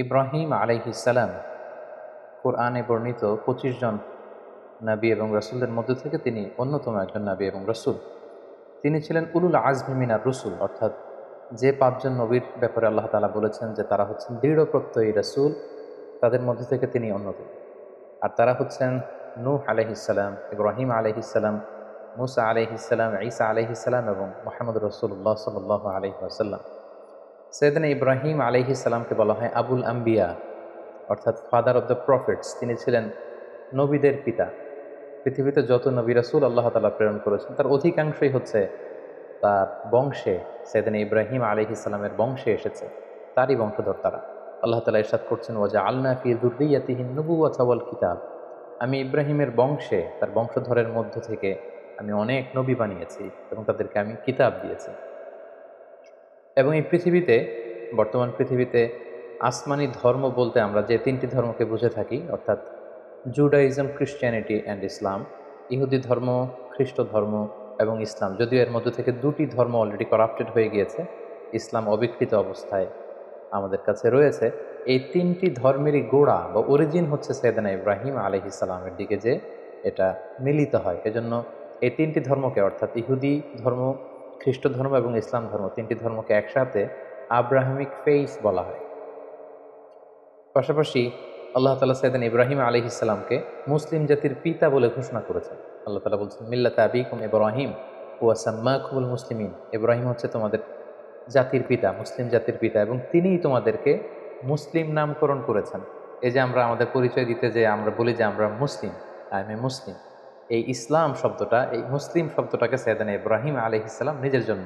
ইব্রাহিম আলাইহিসসালাম কোরআনে বর্ণিত ২৫ জন নবী এবং রাসূলদের মধ্য থেকে তিনি অন্যতম একজন নবী এবং রাসূল। তিনি ছিলেন উলুল আজমি মিনার রুসুল, অর্থাৎ যে ৫ জন নবীর ব্যাপারে আল্লাহ তাআলা বলেছেন যে তারা হচ্ছেন দৃঢ় প্রত্যয়ী রাসূল, তাদের মধ্যে থেকে তিনি অন্যতম। আর তারা হচ্ছেন নূহ আলাইহিসসালাম, ইব্রাহিম আলাইহিসসালাম, মূসা আলাইহিসসালাম, ঈসা আলাইহিসসালাম এবং মুহাম্মদ রাসূলুল্লাহ সাল্লাল্লাহু আলাইহি ওয়াসাল্লাম। সাইয়েদনা ইব্রাহিম আলাইহিসসালামকে বলা হয় আবুল আম্বিয়া, অর্থাৎ ফাদার অব দ্য প্রফিটস। তিনি ছিলেন নবীদের পিতা। পৃথিবীতে যত নবী রাসূল আল্লাহ তাআলা প্রেরণ করেছেন তার অধিকাংশই হচ্ছে তার বংশে, সাইয়েদনা ইব্রাহিম আলাইহিসসালামের বংশে এসেছে, তারই বংশধর তারা। আল্লাহ তাআলা ইরশাদ করছেন, ওয়াজআলনা ফি যুররিয়্যাতিহিন নুবুওয়াতা ওয়াল কিতাব। আমি ইব্রাহিমের বংশে, তার বংশধরের মধ্য থেকে আমি অনেক নবী বানিয়েছি এবং তাদেরকে আমি কিতাব দিয়েছি। এবং এই পৃথিবীতে, বর্তমান পৃথিবীতে আসমানি ধর্ম বলতে আমরা যে ৩টি ধর্মকে বুঝে থাকি, অর্থাৎ জুডাইজম, ক্রিশ্চিয়ানিটি অ্যান্ড ইসলাম, ইহুদি ধর্ম, খ্রিস্ট ধর্ম এবং ইসলাম। যদিও এর মধ্যে থেকে ২টি ধর্ম অলরেডি করাপ্টেড হয়ে গিয়েছে, ইসলাম অবিকৃত অবস্থায় আমাদের কাছে রয়েছে। এই ৩টি ধর্মেরই গোড়া বা অরিজিন হচ্ছে সাইয়েদনা ইব্রাহিম আলাইহিসসালামের দিকে যে এটা মিলিত হয়। এজন্য এই ৩টি ধর্মকে, অর্থাৎ ইহুদি ধর্ম, খ্রিস্ট ধর্ম এবং ইসলাম ধর্ম, ৩টি ধর্মকে একসাথে আব্রাহামিক ফেইথ বলা হয়। পাশাপাশি আল্লাহ তাআলা সাইয়েদনা ইব্রাহিম আলাইহিসসালামকে মুসলিম জাতির পিতা বলে ঘোষণা করেছেন। আল্লাহ তাআলা বলছেন, মিল্লাতা আবিকুম ইব্রাহিম ওয়া সাম্মাকুমুল মুসলিমিন। ইব্রাহিম হচ্ছে তোমাদের জাতির পিতা, মুসলিম জাতির পিতা, এবং তিনিই তোমাদেরকে মুসলিম নামকরণ করেছেন। এই যে আমরা আমাদের পরিচয় দিতে যে আমরা বলি যে আমরা মুসলিম, আই এম এ মুসলিম, এই ইসলাম শব্দটা, এই মুসলিম শব্দটাকে সাইয়েদনা ইব্রাহিম আলাইহিসসালাম নিজের জন্য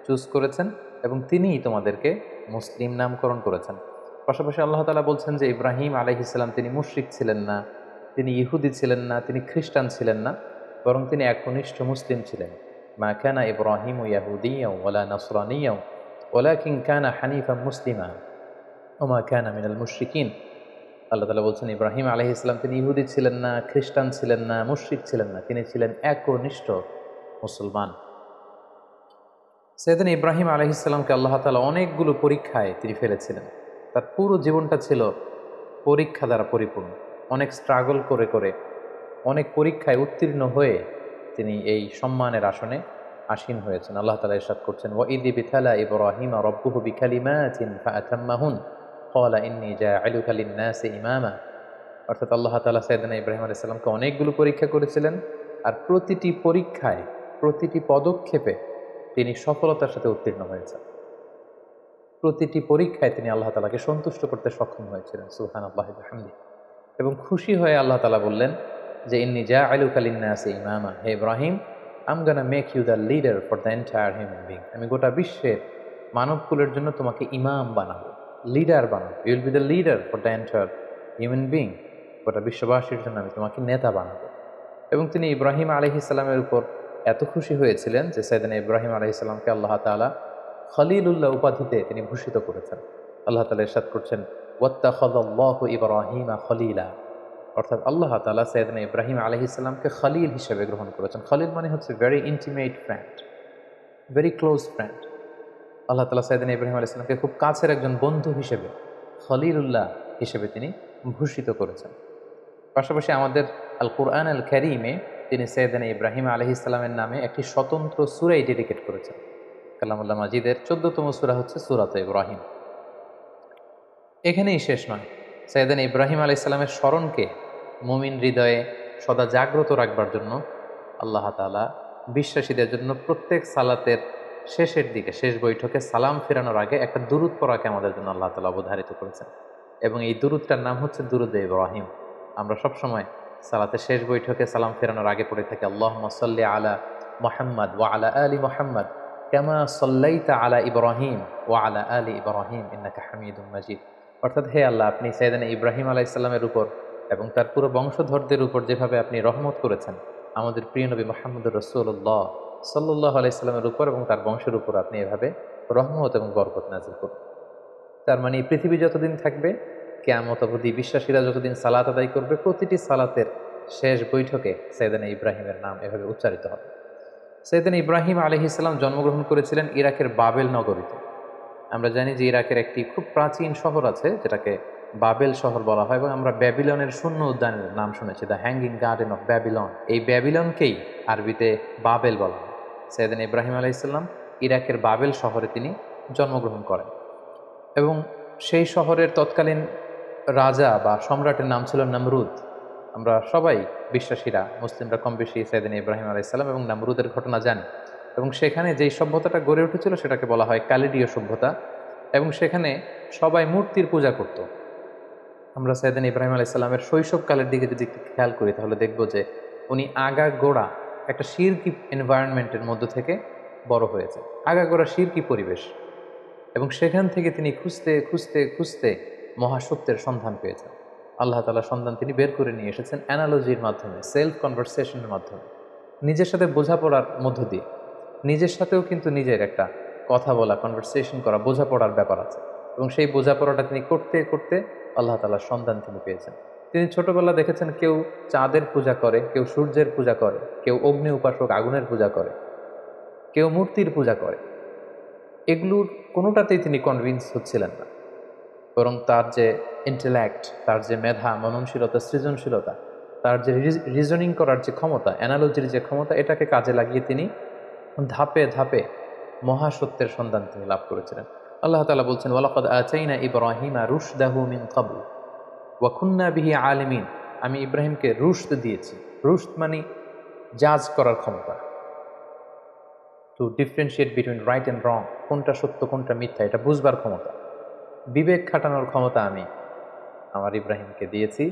চুজ করেছেন এবং তিনিই তোমাদেরকে মুসলিম নামকরণ করেছেন। পাশাপাশি আল্লাহ তাআলা বলছেন যে ইব্রাহিম আলাইহিসসালাম তিনি মুশরিক ছিলেন না, তিনি ইহুদি ছিলেন না, তিনি খ্রিস্টান ছিলেন না, বরং তিনি একনিষ্ঠ মুসলিম ছিলেন। মা কানা ইব্রাহিমু ইয়াহুদিয়্যাও ওয়ালা নাসরানিয়্যাও ওয়ালাকিন কানা হানিফাম মুসলিমা ওয়া মা কানা মিনাল মুশরিকিন। আল্লাহ তাআলা বলছেন ইব্রাহিম আলাইহিসসালাম তিনি ইহুদি ছিলেন না, খ্রিস্টান ছিলেন না, মুশরিক ছিলেন না, তিনি ছিলেন একনিষ্ঠ মুসলমান। সাইয়েদনা ইব্রাহিম আলাইহিসসালামকে আল্লাহ তাআলা অনেকগুলো পরীক্ষায় তিনি ফেলেছিলেন। তার পুরো জীবনটা ছিল পরীক্ষা দ্বারা পরিপূর্ণ। অনেক স্ট্রাগল করে করে, অনেক পরীক্ষায় উত্তীর্ণ হয়ে তিনি এই সম্মানের আসনে আসীন হয়েছেন। আল্লাহ তাআলা ইরশাদ করছেন, ওয়াইদ ইবতালা ইব্রাহিমা রাব্বুহু বিকালিমাতিন ফাআতাম্মাহুন ক্বালা ইন্নী জাআলুকা লিন-নাসি ইমামা। অর্থাৎ আল্লাহ তাআলা সাইয়েদনা ইব্রাহিম আলাইহিস সালামকে অনেকগুলো পরীক্ষা করেছিলেন, আর প্রতিটি পরীক্ষায়, প্রতিটি পদক্ষেপে তিনি সফলতার সাথে উত্তীর্ণ হয়েছেন। প্রতিটি পরীক্ষায় তিনি আল্লাহ তাআলাকে সন্তুষ্ট করতে সক্ষম হয়েছিলেন। সুবহানাল্লাহি ওয়া বিহামদিহি। এবং খুশি হয়ে আল্লাহ তাআলা বললেন যে ইন্নী জাআলুকা লিন-নাসি ইমামা, হে ইব্রাহিম, I am gonna make you the leader for the entire human being. আমি গোটা বিশ্বের মানবকুলের জন্য তোমাকে ইমাম বানাবো, লিডার বানাবো। You will be the leader for the entire human being. গোটা বিশ্ববাসীর জন্য আমি তোমাকে নেতা বানাবো। এবং তিনি ইব্রাহিম আলাইহিসসালামের উপর এত খুশি হয়েছিলেন যে সাইয়েদনা ইব্রাহিম আলাইহিসসালামকে আল্লাহ তাআলা খলিলুল্লাহ উপাধিতে তিনি ভূষিত করেছেন। আল্লাহ তাআলা ইরশাদ করছেন, ওয়াত্তাখাযাল্লাহু ইব্রাহিমা খলিলা। অর্থাৎ আল্লাহ তাআলা সাইয়েদনা ইব্রাহিম আলাইহিসসালামকে খলিল হিসেবে গ্রহণ করেছেন। খলিল মানে হচ্ছে very intimate friend, very close friend. আল্লাহ তাআলা সাইয়েদনা ইব্রাহিম আলাইহিস সালামকে খুব কাছের একজন বন্ধু হিসেবে, খলিলুল্লাহ হিসেবে তিনি ভূষিত করেছেন। পাশাপাশি আমাদের আল কুরআন আল কারীমে তিনি সাইয়েদনা ইব্রাহিম আলাইহিসসালামের নামে একটি স্বতন্ত্র সূরাই ডেডিকেট করেছেন। কালামুল্লাহ মাজিদের 14তম সূরা হচ্ছে সূরাতুল ইব্রাহিম। এখানেই শেষ নয়, সাইয়েদনা ইব্রাহিম আলাইহিস সালামের স্মরণকে মুমিন হৃদয়ে সদা জাগ্রত রাখবার জন্য আল্লাহ তাআলা বিশ্বাসীদের জন্য প্রত্যেক সালাতের শেষের দিকে, শেষ বৈঠকে সালাম ফেরানোর আগে একটা দুরূদ পড়াকে আমাদের জন্য আল্লাহ তাআলা অবধারিত করেছেন। এবং এই দুরূদটার নাম হচ্ছে দুরূদে ইব্রাহিম। আমরা সবসময় সালাতের শেষ বৈঠকে সালাম ফেরানোর আগে পড়ে থাকি, আল্লাহুম্মা সাল্লি আলা মুহাম্মাদ ওয়া আলা আলি মুহাম্মাদ কামা সাল্লাইতা আলা ইব্রাহিম ওয়া আলা আলি ইব্রাহিম ইন্নাকা হামিদুম মাজিদ। অর্থাৎ হে আল্লাহ, আপনি সাইয়েদনা ইব্রাহিম আলাইহিস সালামের উপর এবং তার পুরো বংশধরদের উপর যেভাবে আপনি রহমত করেছেন, আমাদের প্রিয় নবী মুহাম্মদুর রাসূলুল্লাহ সাল্লাল্লাহু আলাইহি সাল্লামের উপর এবং তার বংশের উপর আপনি এভাবে রহমত এবং বরকত নাযিল করুন। তার মানে এই পৃথিবী যতদিন থাকবে, কিয়ামত অবধি বিশ্বাসীরা যতদিন সালাত আদায় করবে, প্রতিটি সালাতের শেষ বৈঠকে সাইয়েদনা ইব্রাহিমের নাম এভাবে উচ্চারিত হবে। সাইয়েদনা ইব্রাহিম আলাইহিস সালাম জন্মগ্রহণ করেছিলেন ইরাকের বাবেল নগরীতে। আমরা জানি যে ইরাকের একটি খুব প্রাচীন শহর আছে যেটাকে বাবেল শহর বলা হয়, এবং আমরা ব্যাবিলনের শূন্য উদ্যানের নাম শুনেছি, the hanging garden of Babylon. এই ব্যাবিলনকেই আরবিতে বাবেল বলা হয়। সাইয়েদনা ইব্রাহিম আলাইহিসসালাম ইরাকের বাবেল শহরে তিনি জন্মগ্রহণ করেন, এবং সেই শহরের তৎকালীন রাজা বা সম্রাটের নাম ছিল নমরুদ। আমরা সবাই বিশ্বাসীরা, মুসলিমরা কম বেশি সাইয়েদনা ইব্রাহিম আলাইহিসসালাম এবং নমরুদের ঘটনা জানি, এবং সেখানে যেই সভ্যতাটা গড়ে উঠেছিল সেটাকে বলা হয় কালিডীয় সভ্যতা, এবং সেখানে সবাই মূর্তির পূজা করত। আমরা সাইয়েদনা ইব্রাহিম আলাইহিসসালামের শৈশবকালের দিকে যদি একটু খেয়াল করি তাহলে দেখব যে উনি আগাগোড়া একটা শিরকি এনভায়রনমেন্টের মধ্য থেকে বড় হয়েছে, আগাগোড়া শিরকি পরিবেশ, এবং সেখান থেকে তিনি খুঁজতে খুঁজতে খুঁজতে মহাসত্যের সন্ধান পেয়েছেন। আল্লাহ তাআলার সন্ধান তিনি বের করে নিয়ে এসেছেন অ্যানালজির মাধ্যমে, সেলফ কনভারসেশনের মাধ্যমে, নিজের সাথে বোঝাপড়ার মধ্য দিয়ে। নিজের সাথেও কিন্তু নিজের একটা কথা বলা, কনভারসেশন করা, বোঝাপড়ার ব্যাপার আছে, এবং সেই বোঝাপড়াটা তিনি করতে করতে আল্লাহ তাআলার সন্ধান তিনি পেয়েছেন। তিনি ছোটবেলা দেখেছেন কেউ চাঁদের পূজা করে, কেউ সূর্যের পূজা করে, কেউ অগ্নি উপাসক আগুনের পূজা করে, কেউ মূর্তির পূজা করে। এগুলোর কোনোটাতেই তিনি কনভিন্স হচ্ছিলেন না, বরং তার যে ইন্টেলেক্ট, তার যে মেধা, মননশীলতা, সৃজনশীলতা, তার যে রিজনিং করার যে ক্ষমতা, অ্যানালজির যে ক্ষমতা, এটাকে কাজে লাগিয়ে তিনি ধাপে ধাপে মহাসত্যের সন্ধান তিনি লাভ করেছিলেন। আল্লাহ তাআলা বলছেন, ওয়ালাকাদ আতাইনা ইব্রাহিমা রুশদাহু মিন ক্বাবল ওয়া কুন্না বিহি আলিমিন। আমি ইব্রাহিমকে রুশদ দিয়েছি। রুশদ মানে জাজ করার ক্ষমতা, two differentiate between right and রং, কোনটা সত্য কোনটা মিথ্যা এটা বুঝবার ক্ষমতা, বিবেক খাটানোর ক্ষমতা আমি আমার ইব্রাহিমকে দিয়েছি,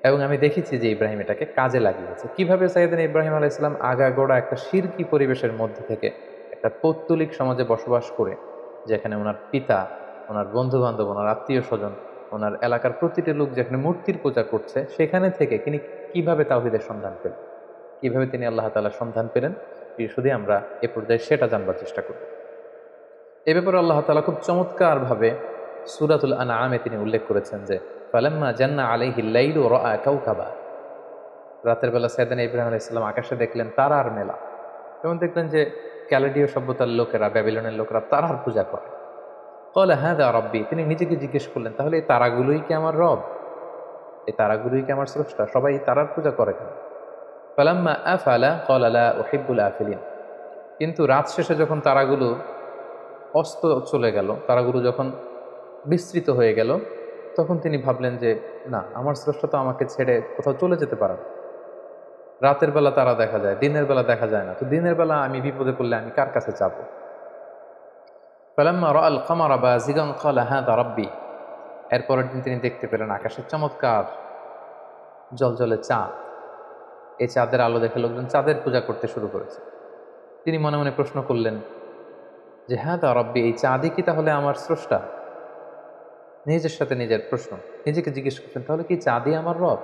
এবং আমি দেখেছি যে ইব্রাহিম এটাকে কাজে লাগিয়েছে। কিভাবে সাইয়েদনা ইব্রাহিম আলাইহিস সালাম আগাগোড়া একটা শিরকি পরিবেশের মধ্যে থেকে একটা পৌত্তলিক সমাজে বসবাস করে, যেখানে ওনার পিতা, ওনার বন্ধু বান্ধব, ওনার আত্মীয় স্বজন, ওনার এলাকার প্রতিটি লোক যেখানে মূর্তির পূজা করছে, সেখানে থেকে তিনি কিভাবে তাওহীদের সন্ধান পেলেন, কিভাবে তিনি আল্লাহ তাআলার সন্ধান পেলেন, শুধু আমরা এ পর্যায়ে সেটা জানবার চেষ্টা করব। এ ব্যাপারে আল্লাহ তাআলা খুব চমৎকারভাবে সূরাতুল আনআমে তিনি উল্লেখ করেছেন যে ফালাম্মা জান্না আলাইহিল লাইলু রাআ কাওকাবা। রাতের বেলা সাইয়েদনা ইব্রাহিম আলাইহিস সালাম আকাশে দেখলেন তারার মেলা, এবং দেখলেন যে ক্যালেডীয় সভ্যতার লোকেরা, ব্যাবিলনের লোকেরা তারার পূজা করে। ক্বালা হাযা রাব্বি, তিনি নিজেকে জিজ্ঞেস করলেন, তাহলে এই তারাগুলোই কি আমার রব? এই তারাগুলোই কি আমার স্রষ্টা? সবাই এই তারার পূজা করে কেন? ফালাম্মা আফালা ক্বালা লা উহিব্বুল আফিলিন। কিন্তু রাত শেষে যখন তারাগুলো অস্ত চলে গেল, তারাগুলো যখন বিস্তৃত হয়ে গেল, তখন তিনি ভাবলেন যে না, আমার স্রষ্টা তো আমাকে ছেড়ে কোথাও চলে যেতে পারে না। রাতের বেলা তারা দেখা যায়, দিনের বেলা দেখা যায় না, তো দিনের বেলা আমি বিপদে পড়লে আমি কার কাছে যাব? ফালাম্মা রাআল কামারা বাযিগান ক্বালা হাযা রাব্বি। এরপরের দিন তিনি দেখতে পেলেন আকাশের চমৎকার জ্বলজ্বলে চাঁদ। এই চাঁদের আলো দেখে লোকজন চাঁদের পূজা করতে শুরু করেছে। তিনি মনে মনে প্রশ্ন করলেন যে হাযা রাব্বি, এই চাঁদই কি তাহলে আমার স্রষ্টা? নিজের সাথে নিজের প্রশ্ন, নিজেকে জিজ্ঞেস করছেন, তাহলে কি চাঁদই আমার রব?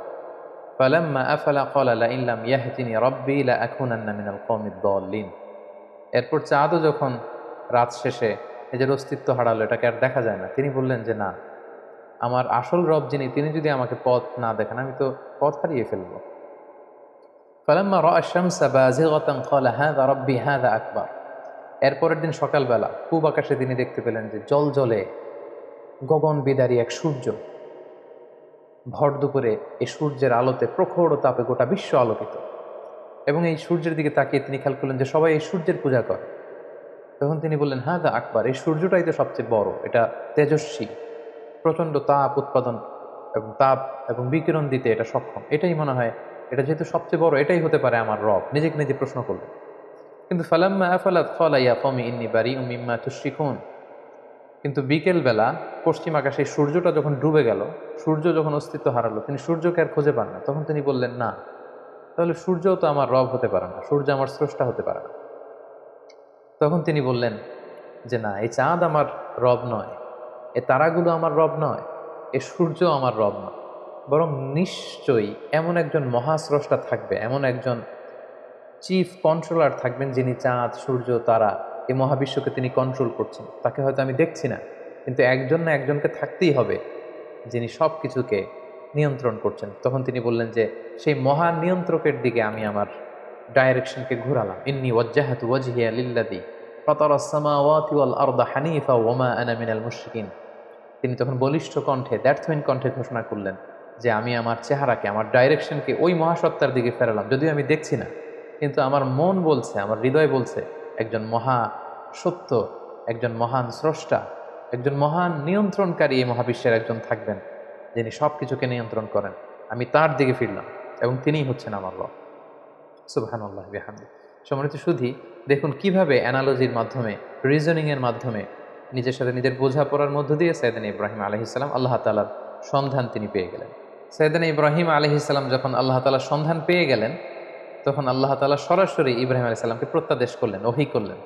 ফালাম্মা আফালা ক্বালা লাইন লাম ইয়াহদিনি রাব্বি লাআকুনান্না মিনাল কওমিদ দাল্লিন। এরপর চাঁদও যখন রাত শেষে নিজের অস্তিত্ব হারালো, এটাকে আর দেখা যায় না, তিনি বললেন যে না, আমার আসল রব যিনি, তিনি যদি আমাকে পথ না দেখান, আমি তো পথ হারিয়ে ফেলব। ফালাম্মা রাআ আশ-শামসা বাযিগাতান ক্বালা হাযা রাব্বি হাযা আকবার। এরপরের দিন সকালবেলা পূব আকাশে তিনি দেখতে পেলেন যে জলজলে গগন বিদারী এক সূর্য। ভর দুপুরে এই সূর্যের আলোতে প্রখর তাপে গোটা বিশ্ব আলোকিত, এবং এই সূর্যের দিকে তাকিয়ে তিনি খেয়াল করলেন যে সবাই এই সূর্যের পূজা করে। তখন তিনি বললেন হাযা আকবার, এই সূর্যটাই তো সবচেয়ে বড়, এটা তেজস্বী, প্রচণ্ড তাপ উৎপাদন এবং তাপ এবং বিকিরণ দিতে এটা সক্ষম, এটাই মনে হয়, এটা যেহেতু সবচেয়ে বড়, এটাই হতে পারে আমার রব। নিজেকে নিজে প্রশ্ন করলেন। কিন্তু ফালাম্মা আফালাত ক্বালা ইয়া কওমি ইন্নী বারিউম মিম্মা তুশরিকুন। কিন্তু বিকেলবেলা পশ্চিম আকাশে সূর্যটা যখন ডুবে গেল, সূর্য যখন অস্তিত্ব হারালো, তিনি সূর্যকে আর খুঁজে পান না। তখন তিনি বললেন না, তাহলে সূর্যও তো আমার রব হতে পারে না, সূর্য আমার স্রষ্টা হতে পারে না। তখন তিনি বললেন যে না, এই চাঁদ আমার রব নয়, এ তারাগুলো আমার রব নয়, এ সূর্য আমার রব নয়, বরং নিশ্চয়ই এমন একজন মহাস্রষ্টা থাকবে, এমন একজন চিফ কন্ট্রোলার থাকবেন, যিনি চাঁদ, সূর্য, তারা, এই মহাবিশ্বকে তিনি কন্ট্রোল করছেন। তাকে হয়তো আমি দেখছি না, কিন্তু একজন না একজনকে থাকতেই হবে যিনি সব কিছুকে নিয়ন্ত্রণ করছেন। তখন তিনি বললেন যে সেই মহান নিয়ন্ত্রকের দিকে আমি আমার ডাইরেকশনকে ঘোরালাম। ইন্নী ওয়াজ্জাহাতু ওয়াজহিয়া লিল্লাযী ফাতারাস সামাওয়াতি ওয়াল আরদা হানিফা ওয়া মা আনা মিনাল মুশরিকিন। তিনি তখন বলিষ্ঠ কণ্ঠে, দ্ব্যর্থহীন কণ্ঠে ঘোষণা করলেন যে আমি আমার চেহারাকে, আমার ডাইরেকশনকে ওই মহাসত্তার দিকে ফেরালাম, যদিও আমি দেখছি না, কিন্তু আমার মন বলছে, আমার হৃদয় বলছে একজন মহা সত্য, একজন মহান স্রষ্টা, একজন মহান নিয়ন্ত্রণকারী এই মহাবিশ্বের একজন থাকবেন, যিনি সব কিছুকে নিয়ন্ত্রণ করেন। আমি তার দিকে ফিরলাম এবং তিনিই হচ্ছেন আমার রব। সুবহানাল্লাহ বিহামদি। সম্মানিত সুধী, দেখুন কিভাবে অ্যানালজির মাধ্যমে, রিজনিংয়ের মাধ্যমে নিজের সাথে নিজের বোঝাপড়ার মধ্য দিয়ে সাইয়েদনা ইব্রাহিম আলাইহিস সালাম আল্লাহ তাআলার সন্ধান তিনি পেয়ে গেলেন। সাইয়েদনা ইব্রাহিম আলাইহিস সালাম যখন আল্লাহ তাআলার সন্ধান পেয়ে গেলেন, তখন আল্লাহ তাআলা সরাসরি ইব্রাহিম আলাইহিস সালামকে প্রত্যাদেশ করলেন, ওহী করলেন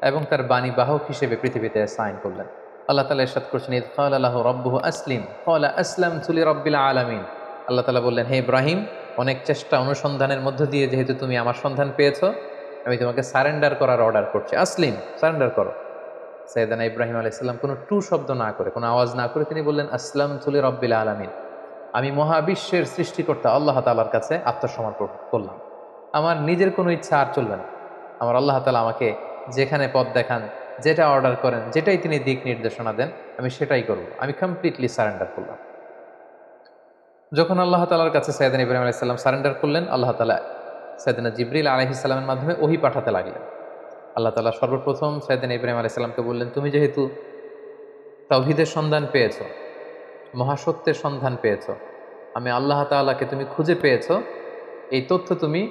এবং তার বাণী বাহক হিসেবে পৃথিবীতে সাইন করলেন। আল্লাহ তাআলা ইরশাদ করছেন, ইয ক্বালা লাহু রাব্বুহু আসলিম ক্বালা আসলামতু লিরাব্বিল আলামিন। আল্লাহ তাআলা বললেন, হে ইব্রাহিম, অনেক চেষ্টা অনুসন্ধানের মধ্য দিয়ে যেহেতু তুমি আমার সন্ধান পেয়েছো, আমি তোমাকে সারেন্ডার করার অর্ডার করছি। আসলিম, সারেন্ডার করো। সাইয়েদনা ইব্রাহিম আলাইহিস সালাম কোনো টু শব্দ না করে, কোনো আওয়াজ না করে তিনি বললেন, আসলামতু লিরাব্বিল আলামিন, আমি মহাবিশ্বের সৃষ্টিকর্তা আল্লাহ তাআলার কাছে আত্মসমর্পণ করলাম। আমার নিজের কোনো ইচ্ছা আর চলবে না। আমার আল্লাহ তাআলা আমাকে যেখানে পথ দেখান, যেটা অর্ডার করেন, যেটাই তিনি দিক নির্দেশনা দেন, আমি সেটাই করব। আমি কমপ্লিটলি সারেন্ডার করলাম। যখন আল্লাহ তাআলার কাছে সাইয়েদনা ইব্রাহিম আলাইহিস সালাম সারেন্ডার করলেন, আল্লাহ তাআলা সাইয়েদনা জিবরিল আলাইহিস সালামের মাধ্যমে ওহী পাঠাতে লাগলেন। আল্লাহ তাআলা সর্বপ্রথম সাইয়েদনা ইব্রাহিম আলাইহিস সালামকে বললেন, তুমি যেহেতু তাওহীদের সন্ধান পেয়েছো, মহাসত্যের সন্ধান পেয়েছো, আমি আল্লাহ তাআলাকে তুমি খুঁজে পেয়েছো, এই তথ্য তুমি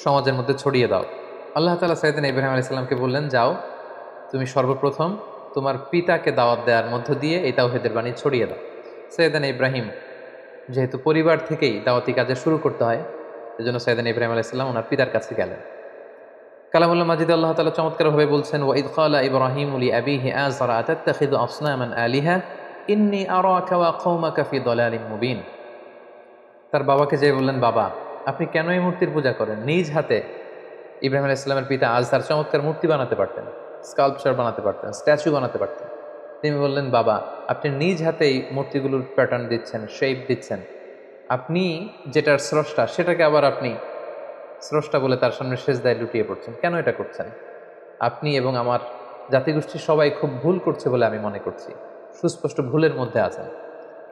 সমাজের মধ্যে ছড়িয়ে দাও। আল্লাহ তাআলা সাইয়েদনা ইব্রাহিম আলাইহিস সালামকে বললেন, যাও তুমি সর্বপ্রথম তোমার পিতাকে দাওয়াত দেওয়ার মধ্য দিয়ে এই তাওহীদের বাণী ছড়িয়ে দাও। সাইয়েদনা ইব্রাহিম যেহেতু পরিবার থেকেই দাওয়াতি কাজে শুরু করতে হয়, এজন্য সাইয়েদনা ইব্রাহিম আলাইহিস সালাম ওনার পিতার কাছে গেলেন। কালামুল্লাহ মাজিদে আল্লাহ তাআলা চমৎকারভাবে বলছেন, ওয়া ইয ক্বালা ইব্রাহিমু লিআবিহি আযরা আতাত্তাখিযু আসনামান আলিহা ইন্নী আরাকা ওয়া কওমাকা ফি দালালিম মুবিন। তার বাবাকে যেয়ে বললেন, বাবা, আপনি কেন এই মূর্তির পূজা করেন? নিজ হাতে ইব্রাহিম আলাইহিস সালামের পিতা আজহার চমৎকার মূর্তি বানাতে পারতেন, স্কাল্পচার বানাতে পারতেন, স্ট্যাচু বানাতে পারতেন। তিনি বললেন, বাবা, আপনি নিজ হাতেই মূর্তিগুলোর প্যাটার্ন দিচ্ছেন, শেপ দিচ্ছেন, আপনি যেটার স্রষ্টা সেটাকে আবার আপনি স্রষ্টা বলে তার সামনে সেজদায় লুটিয়ে পড়ছেন, কেন এটা করছেন? আপনি এবং আমার জাতিগোষ্ঠীর সবাই খুব ভুল করছে বলে আমি মনে করছি, সুস্পষ্ট ভুলের মধ্যে আছেন।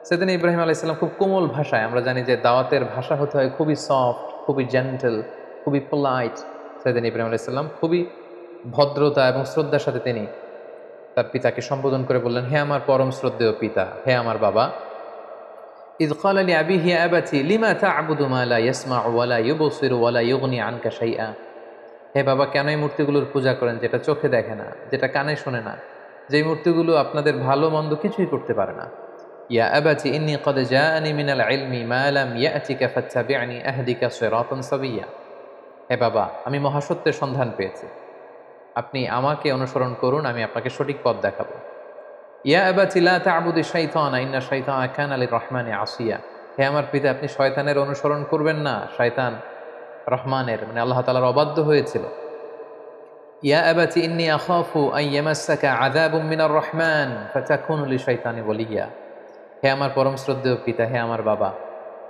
সেদিন ইব্রাহিম আলাইহিস সালাম খুব কোমল ভাষায়, আমরা জানি যে দাওয়াতের ভাষা হতে হয় খুবই সফট, খুবই জেন্টেল, খুবই পোলাইট। সেদিন ইব্রাহিম আলাইহিস সালাম খুবই ভদ্রতা এবং শ্রদ্ধার সাথে তিনি তার পিতাকে সম্বোধন করে বললেন, হে আমার পরম শ্রদ্ধেয় পিতা, হে আমার বাবা। ইয ক্বালা লিআবিহি ইয়া আবাতি লিমা তা'বুদু মা লা ইয়াসমা'ু ওয়া লা ইউবসিরু ওয়া লা ইউগনি আনকা শাইআ। হে বাবা, কেন এই মূর্তিগুলোর পূজা করেন যেটা চোখে দেখে না, যেটা কানে শোনে না, যেই মূর্তিগুলো আপনাদের ভালো মন্দ কিছুই করতে পারে না। ইয়া আবাতি ইন্নী ক্বাদ জাআনি মিনাল ইলমি মা লাম ইয়া'তিকা ফাত্তাবি'নি আহদিকা সিরাতান সাবিয়্যা। হে বাবা, আমি মহাসত্যের সন্ধান পেয়েছি, আপনি আমাকে অনুসরণ করুন, আমি আপনাকে সঠিক পথ দেখাবো। ইয়া আবাতি লা তা'বুদিশ শাইতানা ইন্না শাইতানা কানা লির-রাহমানি আসিয়া। হে আমার পিতা, আপনি শয়তানের অনুসরণ করবেন না, শয়তান রহমানের মানে আল্লাহ তাআলার অবাধ্য হয়েছিল। ইয়া আবাতি ইন্নী আখাফু আন ইয়ামাসসাকা আযাবুম মিনার রহমান ফাতাকুনু লিশ-শাইতানি ওয়ালিয়্যা। হে আমার পরম শ্রদ্ধেয় পিতা, হে আমার বাবা,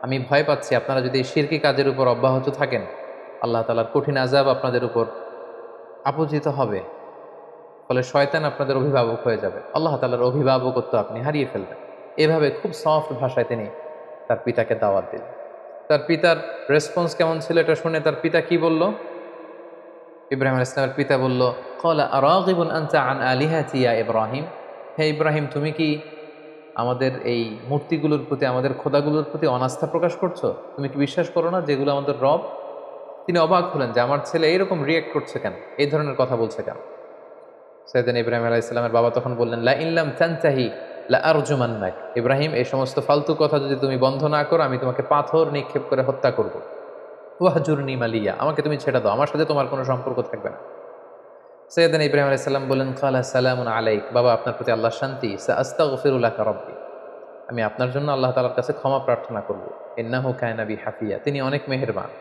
আমি ভয় পাচ্ছি আপনারা যদি এই শিরকি কাজের উপর অব্যাহত থাকেন, আল্লাহ তাআলার কঠিন আযাব আপনাদের উপর আপতিত হবে, ফলে শয়তান আপনাদের অভিভাবক হয়ে যাবে, আল্লাহ তাআলার অভিভাবকত্ব আপনি হারিয়ে ফেলবেন। এভাবে খুব সফট ভাষায় তিনি তার পিতাকে দাওয়াত দিলেন। তার পিতার রেসপন্স কেমন ছিল এটা শুনে তার পিতা কি বলল? ইব্রাহিম আলাইহিস সালামের পিতা বলল, ক্বালা আরাগিবুন আনতা আন আলিহাতি ইয়া ইব্রাহিম। হে ইব্রাহিম, তুমি কি আমাদের এই মূর্তিগুলোর প্রতি, আমাদের খোদাগুলোর প্রতি অনাস্থা প্রকাশ করছো? তুমি কি বিশ্বাস করো না যেগুলো আমাদের রব? তিনি অবাক হলেন যে আমার ছেলে এইরকম রিয়েক্ট করছে কেন, এই ধরনের কথা বলছে কেন। সাইয়েদনা ইব্রাহিম আলাইহিস সালামের বাবা তখন বললেন, লা ইন লাম তানতাহি লা আরজুমান্নাক। ইব্রাহিম, এই সমস্ত ফালতু কথা যদি তুমি বন্ধ না করো, আমি তোমাকে পাথর নিক্ষেপ করে হত্যা করব। ওয়াহজুরনি মালিয়া, আমাকে তুমি ছেড়ে দাও, আমার সাথে তোমার কোনো সম্পর্ক থাকবে না। সাইয়েদনা ইব্রাহিম আলাইহিস সালাম বললেন, ক্বালা সালামুন আলাইক। বাবা, আপনার প্রতি আল্লাহর শান্তি। সাআস্তাগফিরু লাকা রাব্বি, আমি আপনার জন্য আল্লাহ তাআলার কাছে ক্ষমা প্রার্থনা করব। ইন্নাহু কানা বি হাফিয়া, তিনি অনেক মেহেরবান।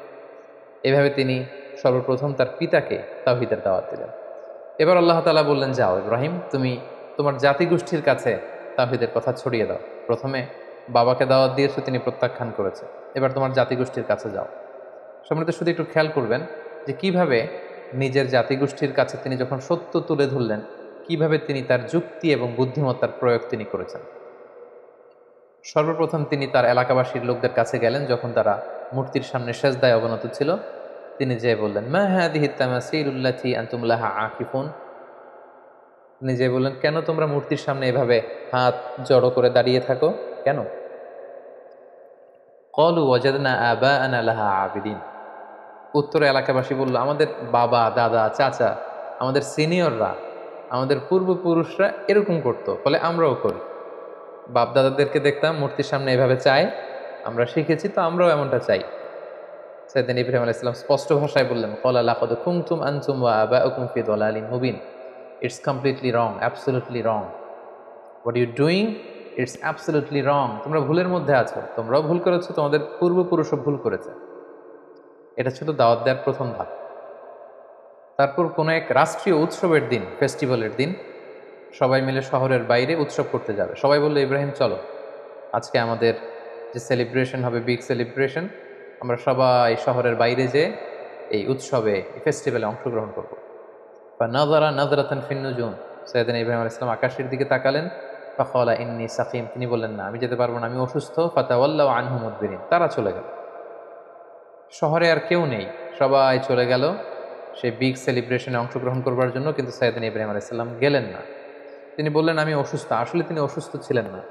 এভাবে তিনি সর্বপ্রথম তার পিতাকে তাওহীদের দাওয়াত দিলেন। এবার আল্লাহ তাআলা বললেন, যাও ইব্রাহিম, তুমি তোমার জাতিগোষ্ঠীর কাছে তাওহীদের কথা ছড়িয়ে দাও। প্রথমে বাবাকে দাওয়াত দিয়েছো, তিনি প্রত্যাখ্যান করেছে, এবার তোমার জাতিগোষ্ঠীর কাছে যাও। সম্মানিত শুধু একটু খেয়াল করবেন যে কিভাবে নিজের জাতিগোষ্ঠীর কাছে তিনি যখন সত্য তুলে ধরলেন, কিভাবে তিনি তার যুক্তি এবং বুদ্ধিমত্তার প্রয়োগ তিনি করেছেন। সর্বপ্রথম তিনি তার এলাকাবাসীর লোকদের কাছে গেলেন যখন তারা মূর্তির সামনে সেজদায় অবনত ছিল। তিনি যেয়ে বললেন, মা হাদিহি তামাসিলুল্লাতি আনতুম লাহা আকিফুন। তিনি যেয়ে বললেন, কেন তোমরা মূর্তির সামনে এভাবে হাত জড়ো করে দাঁড়িয়ে থাকো, কেন? ক্বালু ওয়াজাদনা আবাআনা লাহা আবিদিন। উত্তরে এলাকাবাসী বলল, আমাদের বাবা, দাদা, চাচা, আমাদের সিনিয়ররা, আমাদের পূর্বপুরুষরা এরকম করতো, ফলে আমরাও করি। বাপ দাদাদেরকে দেখতাম মূর্তির সামনে এভাবে চায়, আমরা শিখেছি, তো আমরাও এমনটা চাই। সাইয়েদনা ইব্রাহিম আলাইহিস সালাম স্পষ্ট ভাষায় বললেন, ক্বালা লাকাদ কুনতুম আনতুম ওয়া আবাউকুম ফি দালালিন মুবিন। It's completely wrong, absolutely wrong. What you doing, it's absolutely wrong. তোমরা ভুলের মধ্যে আছো, তোমরাও ভুল করেছো, তোমাদের পূর্বপুরুষও ভুল করেছে। এটা ছিল দাওয়াত দেওয়ার প্রথম ধাপ। তারপর কোনো এক রাষ্ট্রীয় উৎসবের দিন, ফেস্টিভ্যালের দিন, সবাই মিলে শহরের বাইরে উৎসব করতে যাবে। সবাই বললো, ইব্রাহিম চলো, আজকে আমাদের যে সেলিব্রেশন হবে, বিগ সেলিব্রেশন, আমরা সবাই শহরের বাইরে যে এই উৎসবে, এই ফেস্টিভ্যালে অংশগ্রহণ করবো। বা নাযারা নাযরাতান ফিন নুজুম। সাইয়েদনা ইব্রাহিম আলাইহিস সালাম আকাশের দিকে তাকালেন। ফাকালা ইন্নী সাকিম। তিনি বললেন, না, আমি যেতে পারবো না, আমি অসুস্থ। ফাতাওয়াল্লাউ আনহু মুদবিরিন। তারা চলে গেল। শহরে আর কেউ নেই, সবাই চলে গেল সেই বিগ সেলিব্রেশনে অংশগ্রহণ করবার জন্য, কিন্তু সাইয়েদনা ইব্রাহিম আলাইহিস সালাম গেলেন না। তিনি বললেন, আমি অসুস্থ। আসলে তিনি অসুস্থ ছিলেন না।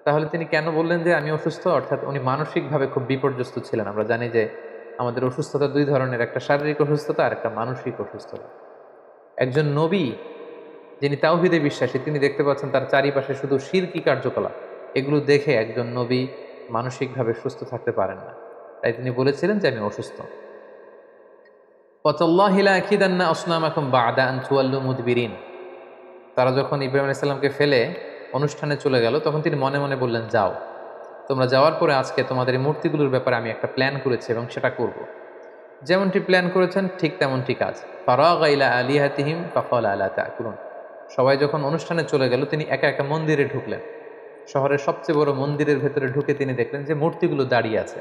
তাহলে তিনি কেন বললেন যে আমি অসুস্থ? অর্থাৎ উনি মানসিকভাবে খুব বিপর্যস্ত ছিলেন। আমরা জানি যে আমাদের অসুস্থতা দুই ধরনের, একটা শারীরিক অসুস্থতা আর একটা মানসিক অসুস্থতা। একজন নবী যিনি তাওহীদে বিশ্বাসী, তিনি দেখতে পাচ্ছেন তার চারিপাশে শুধু শিরকি কার্যকলাপ। এগুলো দেখে একজন নবী মানসিকভাবে সুস্থ থাকতে পারেন না। তাই তিনি বলেছিলেন যে আমি অসুস্থ। ওয়াতাল্লাহি লা আকিদান্না আসনামাকুম বা'দা আন তুওয়াল্লু মুদবিরিন। তারা যখন ইব্রাহিম আলাইহিস সালামকে ফেলে অনুষ্ঠানে চলে গেল, তখন তিনি মনে মনে বললেন, যাও, তোমরা যাওয়ার পরে আজকে তোমাদের এই মূর্তিগুলোর ব্যাপারে আমি একটা প্ল্যান করেছি এবং সেটা করব। যেমনটি প্ল্যান করেছেন ঠিক তেমনটি কাজ। ফারাগা ইলা আলিহাতিহিম ফাকালা আলা তাকুলুন। সবাই যখন অনুষ্ঠানে চলে গেল, তিনি একা একা মন্দিরে ঢুকলেন। শহরের সবচেয়ে বড় মন্দিরের ভেতরে ঢুকে তিনি দেখলেন যে মূর্তিগুলো দাঁড়িয়ে আছে।